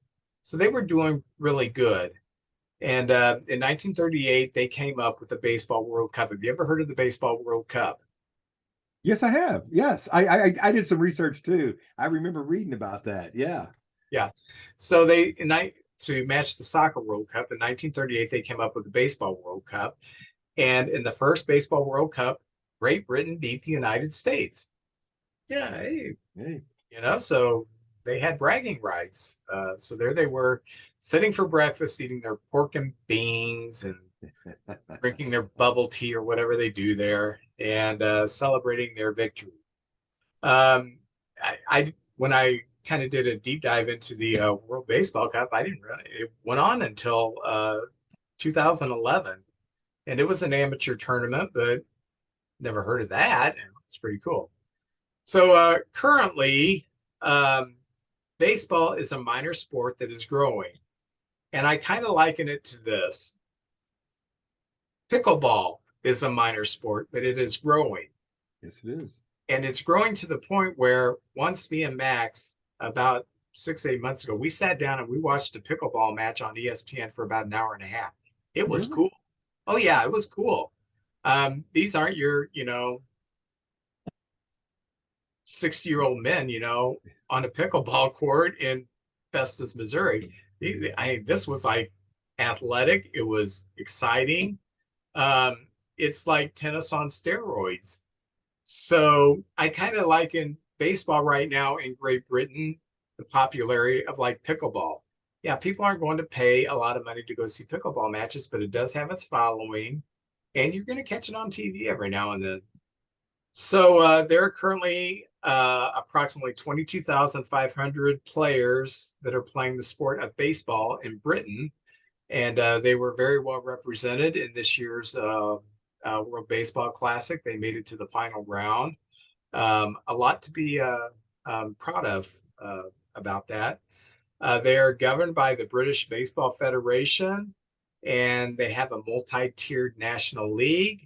So they were doing really good. And in 1938, they came up with the Baseball World Cup. Have you ever heard of the Baseball World Cup? Yes, I have. Yes, I did some research too. I remember reading about that. Yeah. Yeah. So to match the Soccer World Cup in 1938, they came up with the Baseball World Cup. And in the first Baseball World Cup, Great Britain beat the United States. Yeah, hey. So they had bragging rights. So there they were, sitting for breakfast, eating their pork and beans and drinking their bubble tea or whatever they do there, and celebrating their victory. When I kind of did a deep dive into the World Baseball Cup, I didn't really. It went on until 2011, and it was an amateur tournament, but never heard of that. It's pretty cool. So currently, baseball is a minor sport that is growing, and I kind of liken it to this. Pickleball is a minor sport, but it is growing. Yes, it is. And it's growing to the point where once me and Max, about 6-8 months ago, we sat down and we watched a pickleball match on ESPN for about an hour and a half. It was cool. Oh yeah, it was cool. These aren't your, 60-year-old men, on a pickleball court in Festus, Missouri. This was like athletic. It was exciting. It's like tennis on steroids. So I kind of liken baseball right now in Great Britain, the popularity of like pickleball. Yeah, people aren't going to pay a lot of money to go see pickleball matches, but it does have its following, and you're going to catch it on TV every now and then. So there are currently approximately 22,500 players that are playing the sport of baseball in Britain, and they were very well represented in this year's World Baseball Classic. They made it to the final round. A lot to be proud of about that. They are governed by the British Baseball Federation, and they have a multi-tiered national league.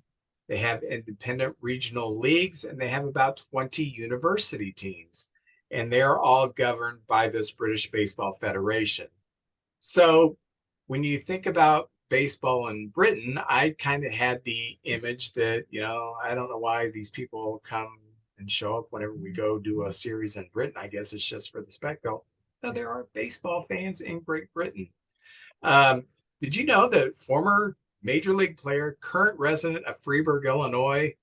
They have independent regional leagues, and they have about 20 university teams, and they're all governed by this British Baseball Federation. So when you think about baseball in Britain, I kind of had the image that, I don't know why these people come and show up whenever we go do a series in Britain. I guess it's just for the spectacle. No, there are baseball fans in Great Britain. Did you know that former Major League player, current resident of Freeburg, Illinois,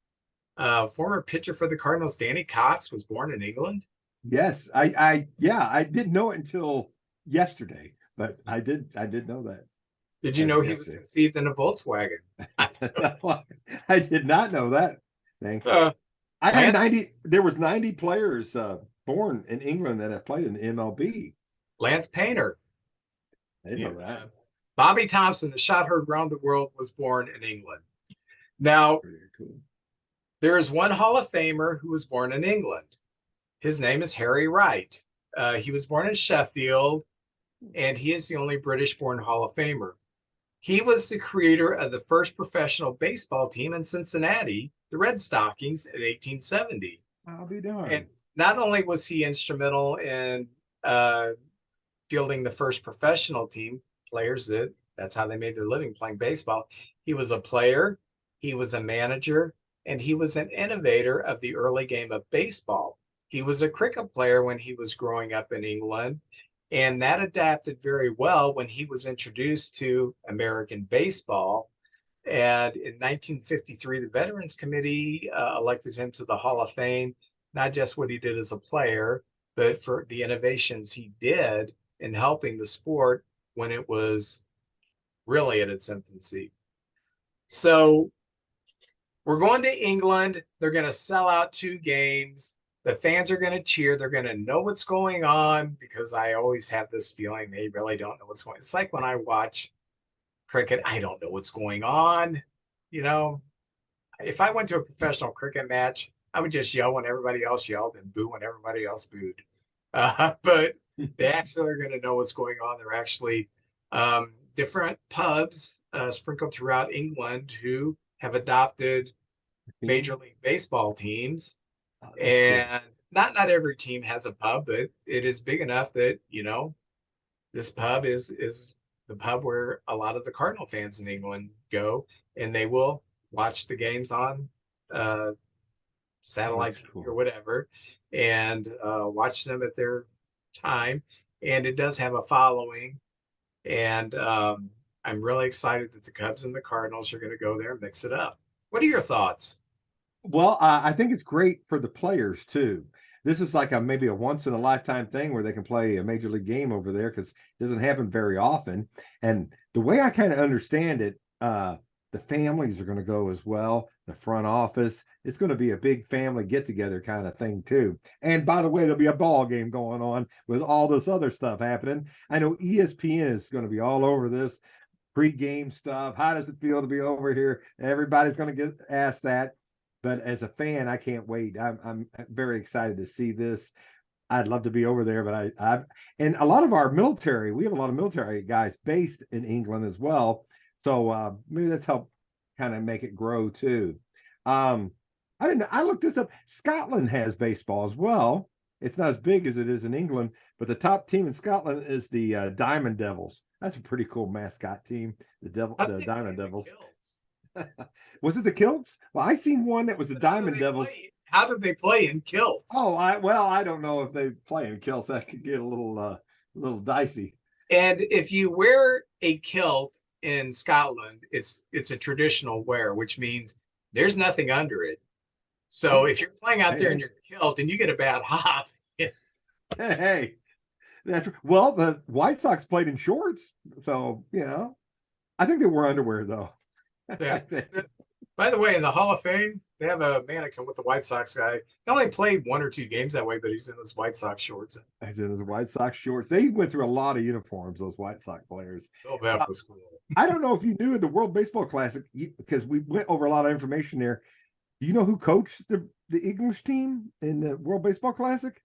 former pitcher for the Cardinals, Danny Cox, was born in England? Yes, I didn't know it until yesterday, but I did know that. Did you know he was conceived in a Volkswagen? I did not know that. Thank you. I had 90. There was 90 players born in England that have played in the MLB. Lance Painter. I didn't know that. Bobby Thompson, the shot heard around the world, was born in England. Now, Pretty cool. there is one Hall of Famer who was born in England. His name is Harry Wright. He was born in Sheffield, and he is the only British-born Hall of Famer. He was the creator of the first professional baseball team in Cincinnati, the Red Stockings, in 1870. I'll be darned. And not only was he instrumental in fielding the first professional team, players that's how they made their living, playing baseball. He was a player, he was a manager, and he was an innovator of the early game of baseball. He was a cricket player when he was growing up in England, and that adapted very well when he was introduced to American baseball. And in 1953, the Veterans Committee elected him to the Hall of Fame, not just what he did as a player, but for the innovations he did in helping the sport when it was really at its infancy. So we're going to England. They're going to sell out 2 games. The fans are going to cheer. They're going to know what's going on, because I always have this feeling they really don't know what's going on. It's like when I watch cricket, I don't know what's going on. You know, if I went to a professional cricket match, I would just yell when everybody else yelled and boo when everybody else booed. But they actually are going to know what's going on. They're actually different pubs sprinkled throughout England who have adopted Major League Baseball teams. And cool. not every team has a pub, but it is big enough that, this pub is the pub where a lot of the Cardinal fans in England go, and they will watch the games on satellite TV or whatever, and watch them at their time. And it does have a following. And I'm really excited that the Cubs and the Cardinals are going to go there and mix it up. What are your thoughts? Well, I think it's great for the players too. This is like maybe a once in a lifetime thing where they can play a major league game over there, because it doesn't happen very often. And the way I kind of understand it, the families are going to go as well. The front office, it's going to be a big family get together kind of thing too. And by the way, there'll be a ball game going on with all this other stuff happening. I know ESPN is going to be all over this pre-game stuff. How does it feel to be over here? Everybody's going to get asked that. But as a fan, I can't wait. I'm very excited to see this. I'd love to be over there, but and a lot of our military, we have a lot of military guys based in England as well. So maybe that's helped kind of make it grow too. I looked this up. Scotland has baseball as well. It's not as big as it is in England, but the top team in Scotland is the Diamond Devils. That's a pretty cool mascot team. The Diamond Devils. Was it the kilts? Well, I seen one that was the Diamond Devils. How did they play in kilts? Oh, I don't know if they play in kilts. That could get a little dicey. And if you wear a kilt in Scotland, it's a traditional wear, which means there's nothing under it. So if you're playing out there in your kilt and you get a bad hop, hey, the White Sox played in shorts, so I think they wore underwear though. Yeah. By the way, in the Hall of Fame, they have a mannequin with the White Sox guy. He only played 1 or 2 games that way, but he's in his White Sox shorts. He's in his White Sox shorts. They went through a lot of uniforms, those White Sox players. Oh, that was cool. I don't know if you knew the World Baseball Classic, because we went over a lot of information there. Do you know who coached the English team in the World Baseball Classic?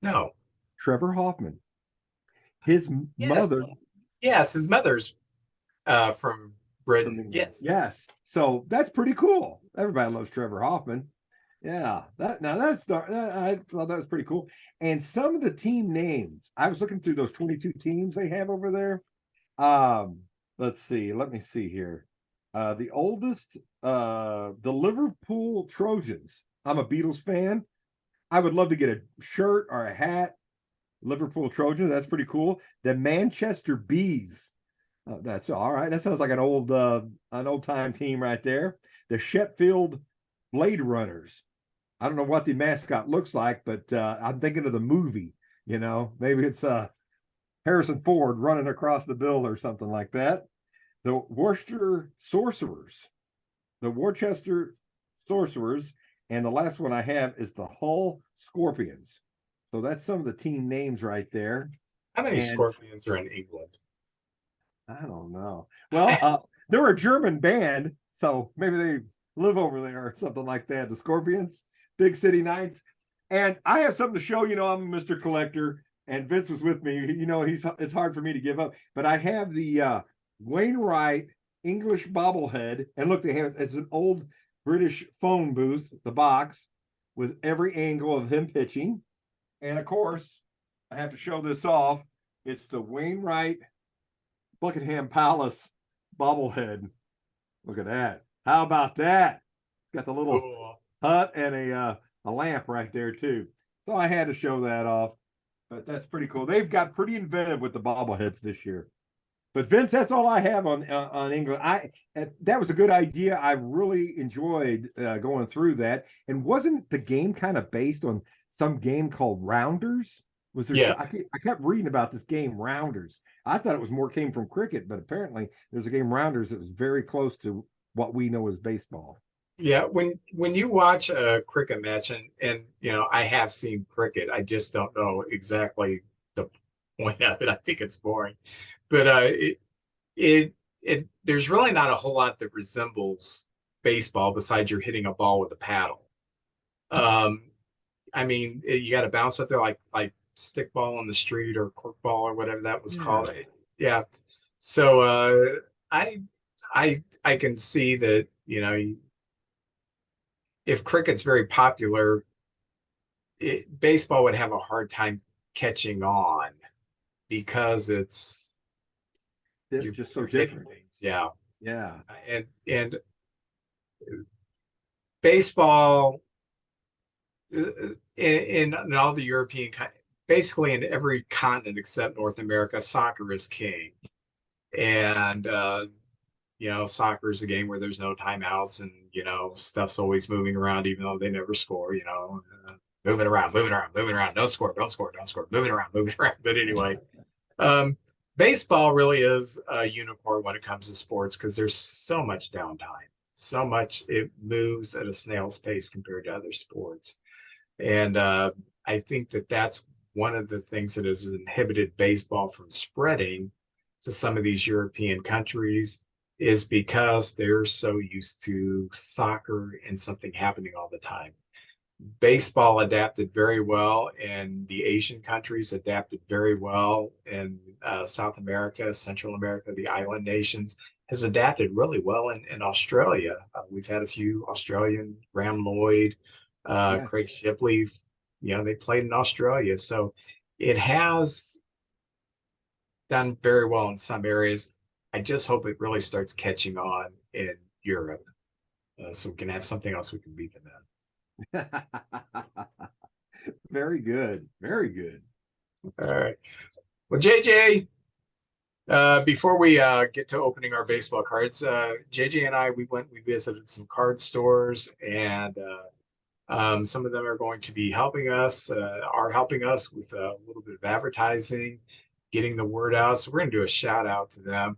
No. Trevor Hoffman. His mother. Yes, his mother's from Britain. Yes. So that's pretty cool. Everybody loves Trevor Hoffman. Yeah. I thought that was pretty cool. And some of the team names, I was looking through those 22 teams they have over there. Let's see. Let me see here. The oldest, the Liverpool Trojans. I'm a Beatles fan. I would love to get a shirt or a hat. Liverpool Trojans. That's pretty cool. The Manchester Bees. That's all right. That sounds like an old time team right there. The Sheffield Blade Runners. I don't know what the mascot looks like, but I'm thinking of the movie. Maybe it's Harrison Ford running across the bill or something like that. The Worcester Sorcerers. The Worcester Sorcerers. And the last one I have is the Hull Scorpions. So that's some of the team names right there. How many And Scorpions are in England? I don't know. Well, they're a German band, so maybe they live over there or something like that. The Scorpions, Big City Nights. And I have something to show. I'm a Mr. Collector, and Vince was with me. It's hard for me to give up, but I have the Wainwright English bobblehead. And look, it's an old British phone booth, the box, with every angle of him pitching. And of course, I have to show this off. It's the Wainwright Buckingham Palace bobblehead. Look at that. How about that? Got the little Cool. hut and a lamp right there too. So I had to show that off. But that's pretty cool. They've got pretty inventive with the bobbleheads this year. But Vince, that's all I have on England. That was a good idea. I really enjoyed going through that. And wasn't the game kind of based on some game called Rounders? Was there? Yeah. I kept reading about this game Rounders. I thought it was more came from cricket, but apparently there's a game Rounders that was very close to what we know as baseball. Yeah, when you watch a cricket match, and I have seen cricket, I just don't know exactly the point of it. I think it's boring, but it there's really not a whole lot that resembles baseball besides you're hitting a ball with a paddle. Um, I mean, you got to bounce up there like stick ball on the street or cork ball or whatever that was called. Yeah. Yeah. So I can see that, if cricket's very popular, baseball would have a hard time catching on because They're you're, just so you're hitting different. things. Yeah. Yeah. And baseball in all the basically in every continent except North America, soccer is king. And soccer is a game where there's no timeouts and stuff's always moving around even though they never score. Moving around, moving around, moving around. Don't score, don't score, don't score. Moving around, moving around. But anyway, um, baseball really is a unicorn when it comes to sports because there's so much downtime, so much it moves at a snail's pace compared to other sports. And I think that that's one of the things that has inhibited baseball from spreading to some of these European countries is because they're so used to soccer and something happening all the time. Baseball adapted very well, and the Asian countries adapted very well, and South America, Central America, the island nations has adapted really well in Australia. We've had a few Australian, Graham Lloyd, Yeah. Craig Shipley, they played in Australia. So it has done very well in some areas. I just hope it really starts catching on in Europe, so we can have something else we can beat them in. Very good. Very good. All right. Well, JJ, before we get to opening our baseball cards, JJ and I, we visited some card stores, and some of them are going to be are helping us with a little bit of advertising, getting the word out. So we're going to do a shout out to them.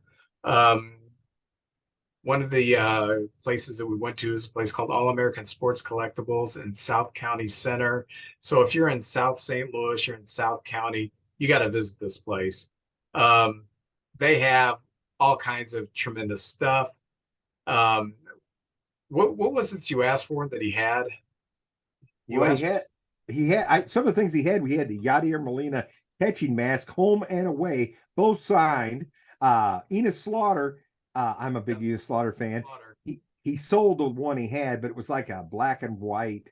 One of the places that we went to is a place called All American Sports Collectibles in South County Center. So if you're in South St. Louis, you're in South County, you got to visit this place. They have all kinds of tremendous stuff. What was it you asked for that he had? You Well, asked for some of the things he had. We had the Yadier Molina catching mask, home and away, both signed. Enos Slaughter. I'm a big Enos Slaughter fan. Slaughter. He sold the one he had, but it was like a black and white,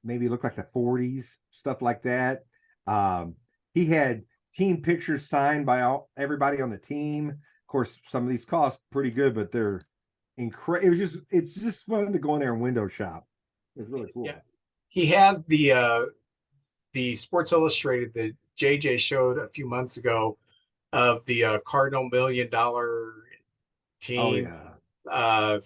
maybe it looked like the 40s, stuff like that. He had team pictures signed by everybody on the team. Of course, some of these cost pretty good, but they're incredible. It's just fun to go in there and window shop. It's really cool. Yeah. He had the Sports Illustrated that JJ showed a few months ago of the Cardinal $1 million team. Oh yeah.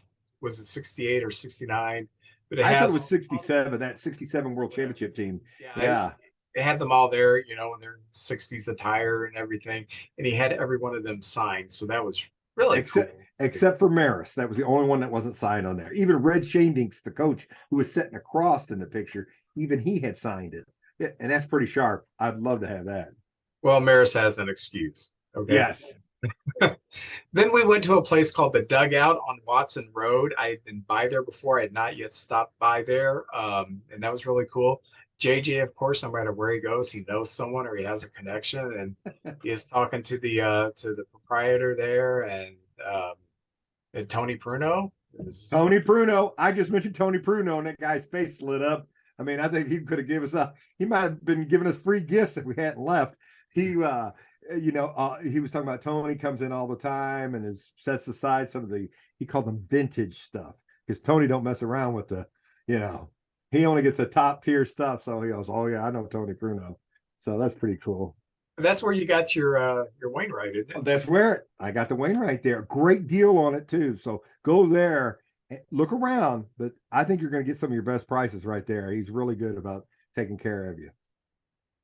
Was it 68 or 69? But I thought it was 67, that 67 World Championship team. Yeah. They had them all there, in their 60s attire and everything. And he had every one of them signed. So that was Really except cool. except for Maris. That was the only one that wasn't signed on there. Even Red Shandinks, the coach who was sitting across in the picture, even he had signed it. Yeah, and that's pretty sharp. I'd love to have that. Well, Maris has an excuse. Okay. Yes. Then we went to a place called the Dugout on Watson Road. I had been by there before. I had not yet stopped by there. And that was really cool. JJ, of course, no matter where he goes, he knows someone or he has a connection. And he is talking to the proprietor there um, and Tony Pruno. Is, Tony Pruno. I just mentioned Tony Pruno, and that guy's face lit up. I mean, I think he could have given us he might have been giving us free gifts if we hadn't left. He he was talking about Tony comes in all the time and sets aside some of he called them vintage stuff because Tony don't mess around with he only gets the top tier stuff. So he goes, oh yeah, I know Tony Pruno. So that's pretty cool. that's where you got your Wainwright, isn't it? That's where I got the Wainwright there. Great deal on it too. So go there, look around, but I think you're going to get some of your best prices right there. He's really good about taking care of you.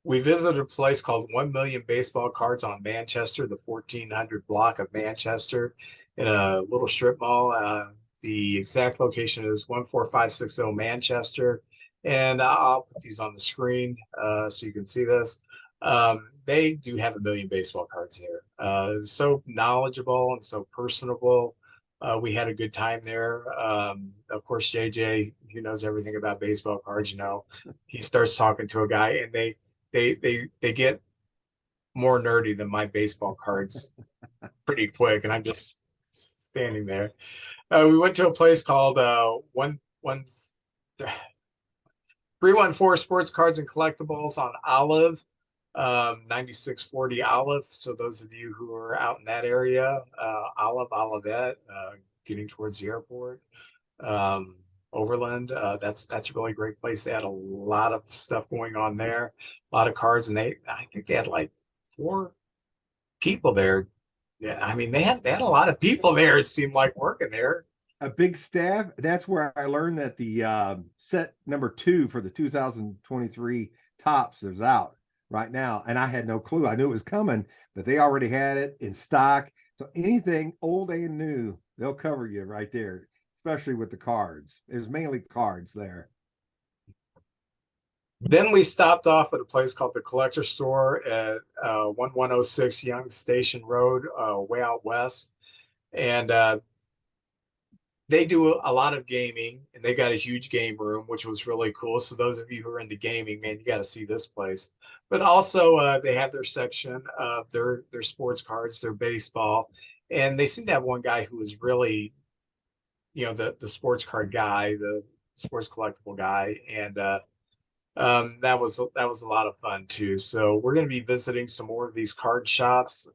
We visited a place called 1 Million Baseball Cards on Manchester, the 1400 block of Manchester, in a little strip mall. The exact location is 14560 Manchester. And I'll put these on the screen so you can see this. They do have 1 million baseball cards there. So knowledgeable and so personable. We had a good time there. Of course, JJ, who knows everything about baseball cards, he starts talking to a guy and they get more nerdy than my baseball cards pretty quick, and I'm just standing there. We went to a place called 314 Sports Cards and Collectibles on Olive, 9640 Olive. So those of you who are out in that area, Olivet, getting towards the airport. Overland. That's a really great place. They had a lot of stuff going on there, a lot of cards, and I think they had like 4 people there. Yeah, I mean they had a lot of people there. It seemed like working there. A big staff. That's where I learned that the set number 2 for the 2023 tops is out right now, and I had no clue. I knew it was coming, but they already had it in stock. So anything old and new, they'll cover you right there, especially with the cards. It was mainly cards there. Then we stopped off at a place called the Collector Store at 1106 Young Station Road, way out west, and they do a lot of gaming, and they got a huge game room, which was really cool. So those of you who are into gaming, man, you got to see this place. But also, they have their section of their sports cards, their baseball, and they seem to have one guy who is really, the sports card guy, the sports collectible guy, and that was a lot of fun too. So we're going to be visiting some more of these card shops.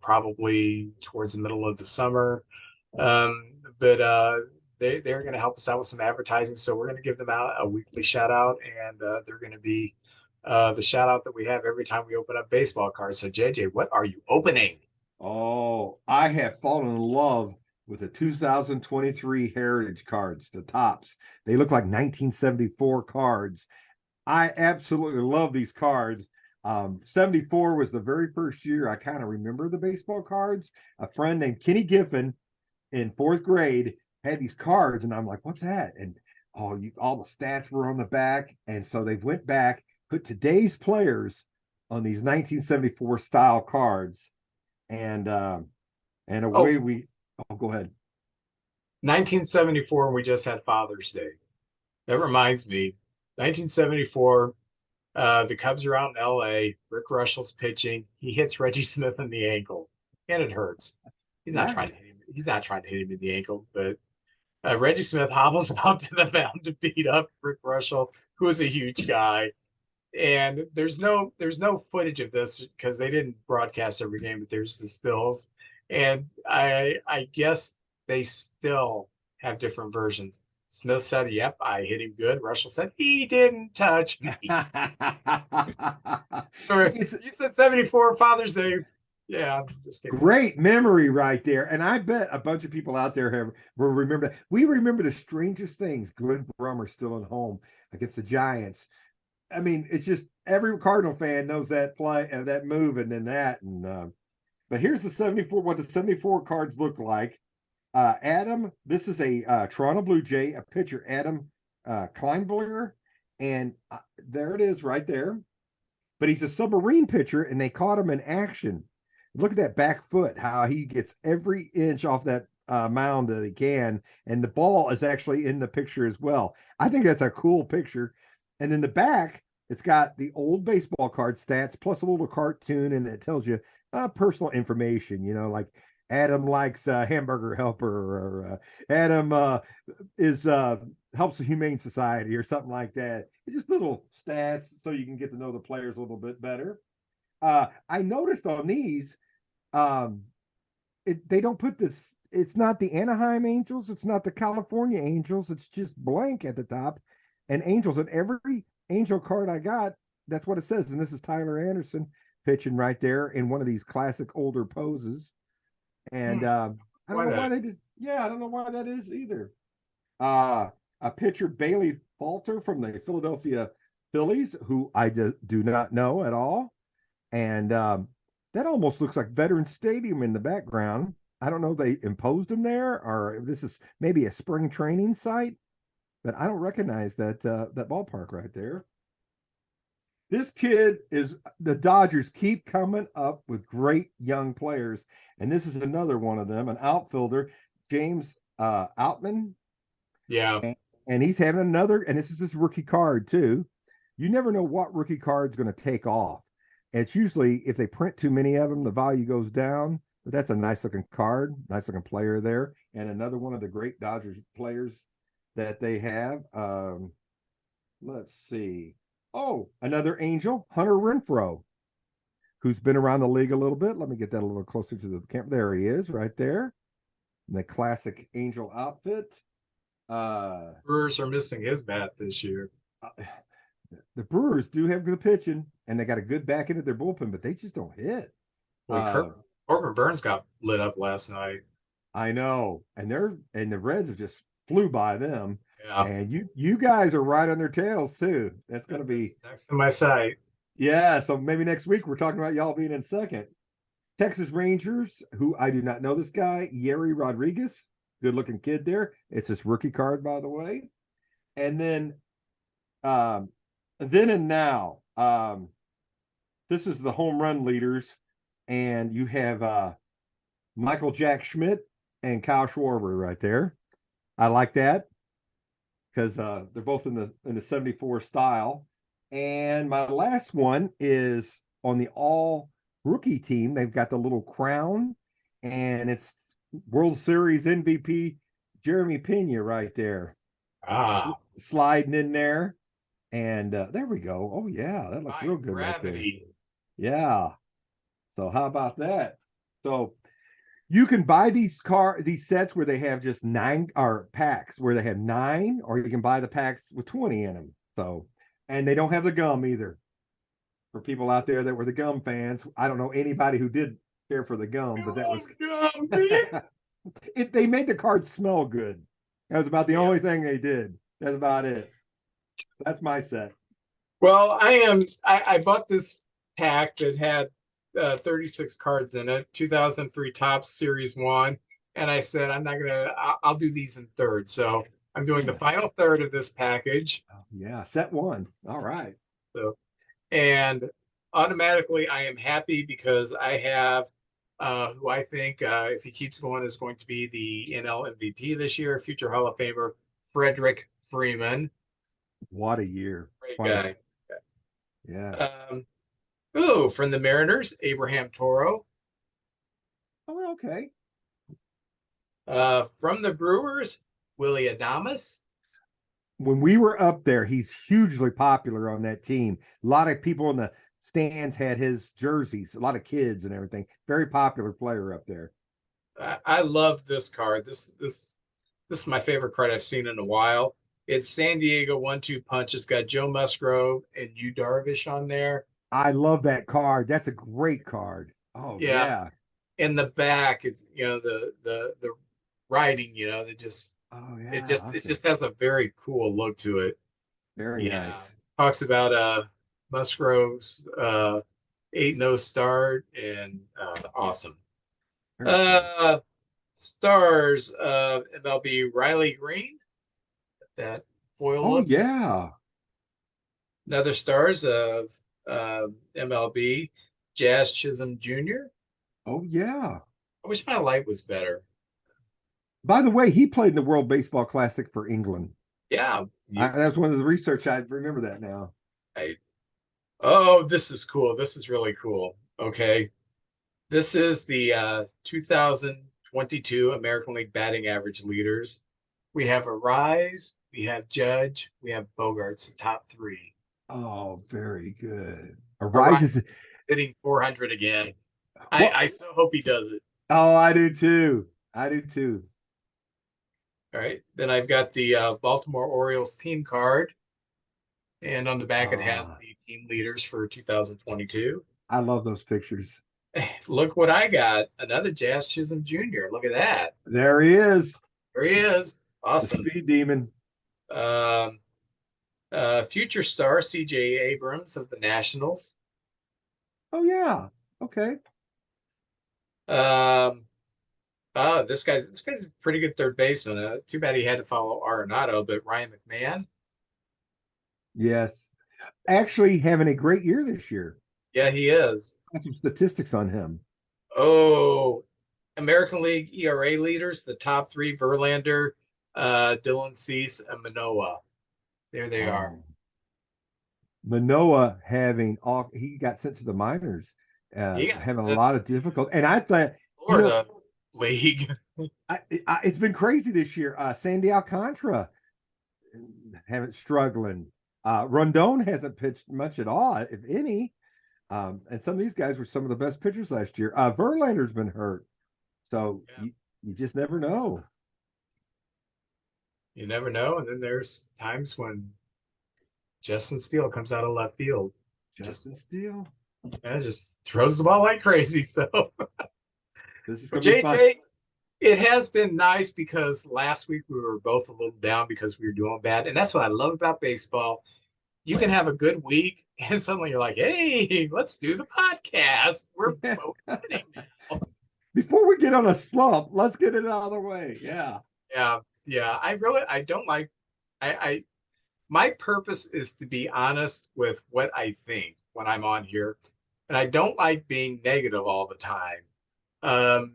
Probably towards the middle of the summer. But they're going to help us out with some advertising. So we're going to give them out a weekly shout out, and they're going to be the shout out that we have every time we open up baseball cards. So JJ, what are you opening? Oh, I have fallen in love with the 2023 Heritage cards, the tops. They look like 1974 cards. I absolutely love these cards. 74 was the very first year I kind of remember the baseball cards. A friend named Kenny Giffen in 4th grade had these cards, and I'm like, what's that? And all the stats were on the back. And so they went back, put today's players on these 1974 style cards. And away we go ahead. 1974, we just had Father's Day. That reminds me, 1974, the Cubs are out in LA. Rick Russell's pitching. He hits Reggie Smith in the ankle, and it hurts. He's not trying to hit him. He's not trying to hit him in the ankle, but Reggie Smith hobbles out to the mound to beat up Rick Russell, who is a huge guy. And there's no footage of this because they didn't broadcast every game, but there's the stills, and I guess they still have different versions. Smith said, "Yep, I hit him good." Russell said, "He didn't touch me." You said 74 Father's Day. Yeah, I'm just kidding. Great memory right there. And I bet a bunch of people out there will remember that. We remember the strangest things. Glenn Brummer still at home against the Giants. I mean, it's just every Cardinal fan knows that play and that move and then that. But here's the 74, what the 74 cards look like. Adam, this is a Toronto Blue Jay, a pitcher, Adam Kleinbler. And there it is right there. But he's a submarine pitcher, and they caught him in action. Look at that back foot, how he gets every inch off that mound that he can. And the ball is actually in the picture as well. I think that's a cool picture. And in the back, it's got the old baseball card stats plus a little cartoon, and it tells you personal information, like Adam likes hamburger helper, or Adam is helps the Humane Society or something like that. It's just little stats so you can get to know the players a little bit better. I noticed on these, they don't put this. It's not the Anaheim Angels. It's not the California Angels. It's just blank at the top, and Angels. And every Angel card I got, that's what it says. And this is Tyler Anderson pitching right there in one of these classic older poses. And I don't know why they did. Yeah, I don't know why that is either. A pitcher, Bailey Falter from the Philadelphia Phillies, who I do not know at all. And that almost looks like Veterans Stadium in the background. I don't know if they imposed him there or if this is maybe a spring training site, but I don't recognize that that ballpark right there. This kid is the Dodgers keep coming up with great young players, and this is another one of them, an outfielder, James Outman. Yeah. And he's having another, and this is his rookie card too. You never know what rookie card's going to take off. It's usually if they print too many of them, the value goes down. But that's a nice looking card, nice looking player there, and another one of the great Dodgers players that they have. Let's see. Oh, another Angel, Hunter Renfroe, who's been around the league a little bit. Let me get that a little closer to the camera. There he is, right there, in the classic Angel outfit. Brewers are missing his bat this year. The Brewers do have good pitching, and they got a good back end of their bullpen, but they just don't hit. Corbin Burns got lit up last night. I know, and the Reds have just flew by them. Yeah. And you guys are right on their tails too. That's going to be next to my site. Yeah, so maybe next week we're talking about y'all being in second. Texas Rangers, who I do not know this guy, Yeri Rodriguez, good looking kid there. It's his rookie card, by the way. And then and now, this is the home run leaders, and you have Michael Jack Schmidt and Kyle Schwarber right there. I like that because they're both in the 74 style. And my last one is on the all rookie team. They've got the little crown, and it's World Series MVP Jeremy Pena right there. Sliding in there. And there we go. Oh, yeah, that looks real good right there. Yeah. So how about that? So you can buy these sets where they have just 9 or packs where they have 9, or you can buy the packs with 20 in them. So, and they don't have the gum either. For people out there that were the gum fans, I don't know anybody who did care for the gum, but that was they made the cards smell good. That was about the only thing they did. That's about it. That's my set. Well, I bought this pack that had 36 cards in it, 2003 Topps Series 1, and I said I'll do these in third. So I'm doing the final third of this package. Yeah, set 1. All right. So, and automatically I am happy because I have who I think if he keeps going is going to be the NL MVP this year, future Hall of Famer Frederick Freeman. What a year. Great guy. Yeah. From the Mariners, Abraham Toro. Oh, okay. From the Brewers, Willie Adames. When we were up there, he's hugely popular on that team. A lot of people in the stands had his jerseys, a lot of kids and everything. Very popular player up there. I love this card. This is my favorite card I've seen in a while. It's San Diego 1-2 punch. It's got Joe Musgrove and Yu Darvish on there. I love that card. That's a great card. Oh yeah. In the back, it's the writing, that just it just has a very cool look to it. Very nice. Talks about Musgrove's 8-0 start, and awesome. Very cool. Stars of MLB: Riley Green, that foil Oh look. yeah. Another stars of MLB: Jazz Chisholm Jr. Oh yeah. I wish my light was better. By the way, he played in the World Baseball Classic for England. Yeah, That's one of the research. I remember that now. I oh, this is cool. This is really cool. Okay. This is the 2022 American League batting average leaders. We have Arise, we have Judge, we have Bogarts, the top three. Oh, very good. Arise Arises. hitting 400 again. What? I so hope he does it. Oh, I do too. I do too. All right. Then I've got the Baltimore Orioles team card. And on the back, it has Ah, the team leaders for 2022. I love those pictures. Look what I got. Another Jazz Chisholm Jr. Look at that. There he is, There he is. the Awesome. speed demon. Um, future star CJ Abrams of the Nationals. Oh yeah. Okay. Um, this guy's a pretty good third baseman. Too bad he had to follow Arenado, but Ryan McMahon. Yes. Actually having a great year this year. Yeah, he is. Got some statistics on him. Oh, American League ERA leaders, the top three: Verlander, Dylan Cease, and Manoah. There they are. Oh, Manoa having all he got sent to the minors, He got having a sent lot of difficult. And I thought, you know, Florida League. it's been crazy this year. Sandy Alcantara haven't struggling. Rondon hasn't pitched much at all, if any. And some of these guys were some of the best pitchers last year. Verlander's been hurt, so Yeah. you just never know. You never know. And then there's times when Justin Steele comes out of left field. Just Justin Steele, just throws the ball like crazy. So this is for gonna be fun. JJ, it has been nice because last week we were both a little down because we were doing bad. And that's what I love about baseball. You can have a good week and suddenly you're like, hey, let's do the podcast. We're both winning now. Before we get on a slump, let's get it out of the way. Yeah. Yeah. I don't like I my purpose is to be honest with what I think when I'm on here. And I don't like being negative all the time. Um,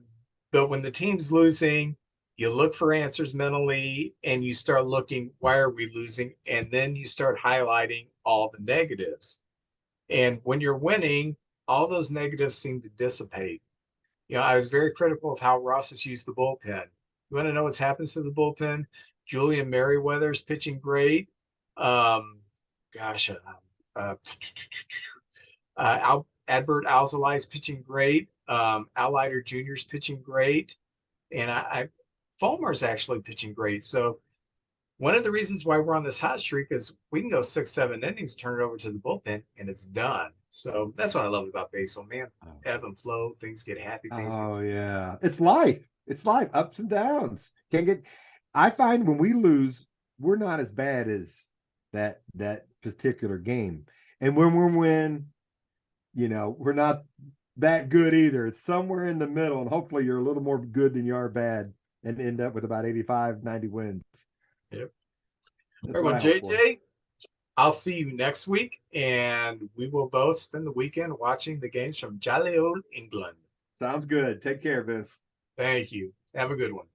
but when the team's losing, you look for answers mentally and you start looking, why are we losing? And then you start highlighting all the negatives. And when you're winning, all those negatives seem to dissipate. I was very critical of how Ross has used the bullpen. You want to know what's happened to the bullpen? Julian Merriweather's pitching great. Um, gosh, uh, Adbert Alzolai's pitching great. Allider Jr.'s pitching great. And Fulmer's actually pitching great. So one of the reasons why we're on this hot streak is we can go 6, 7 innings, turn it over to the bullpen, and it's done. So that's what I love about baseball, man. Ebb and flow, things get happy, things get. Oh yeah, it's life. It's life, ups and downs. Can't get. I find when we lose, we're not as bad as that particular game, and when we win, we're not that good either. It's somewhere in the middle, and hopefully you're a little more good than you are bad, and end up with about 85, 90 wins. Yep. That's All what right, I well, hope for. JJ, I'll see you next week, and we will both spend the weekend watching the games from jolly old England. Sounds good. Take care, Vince. Thank you. Have a good one.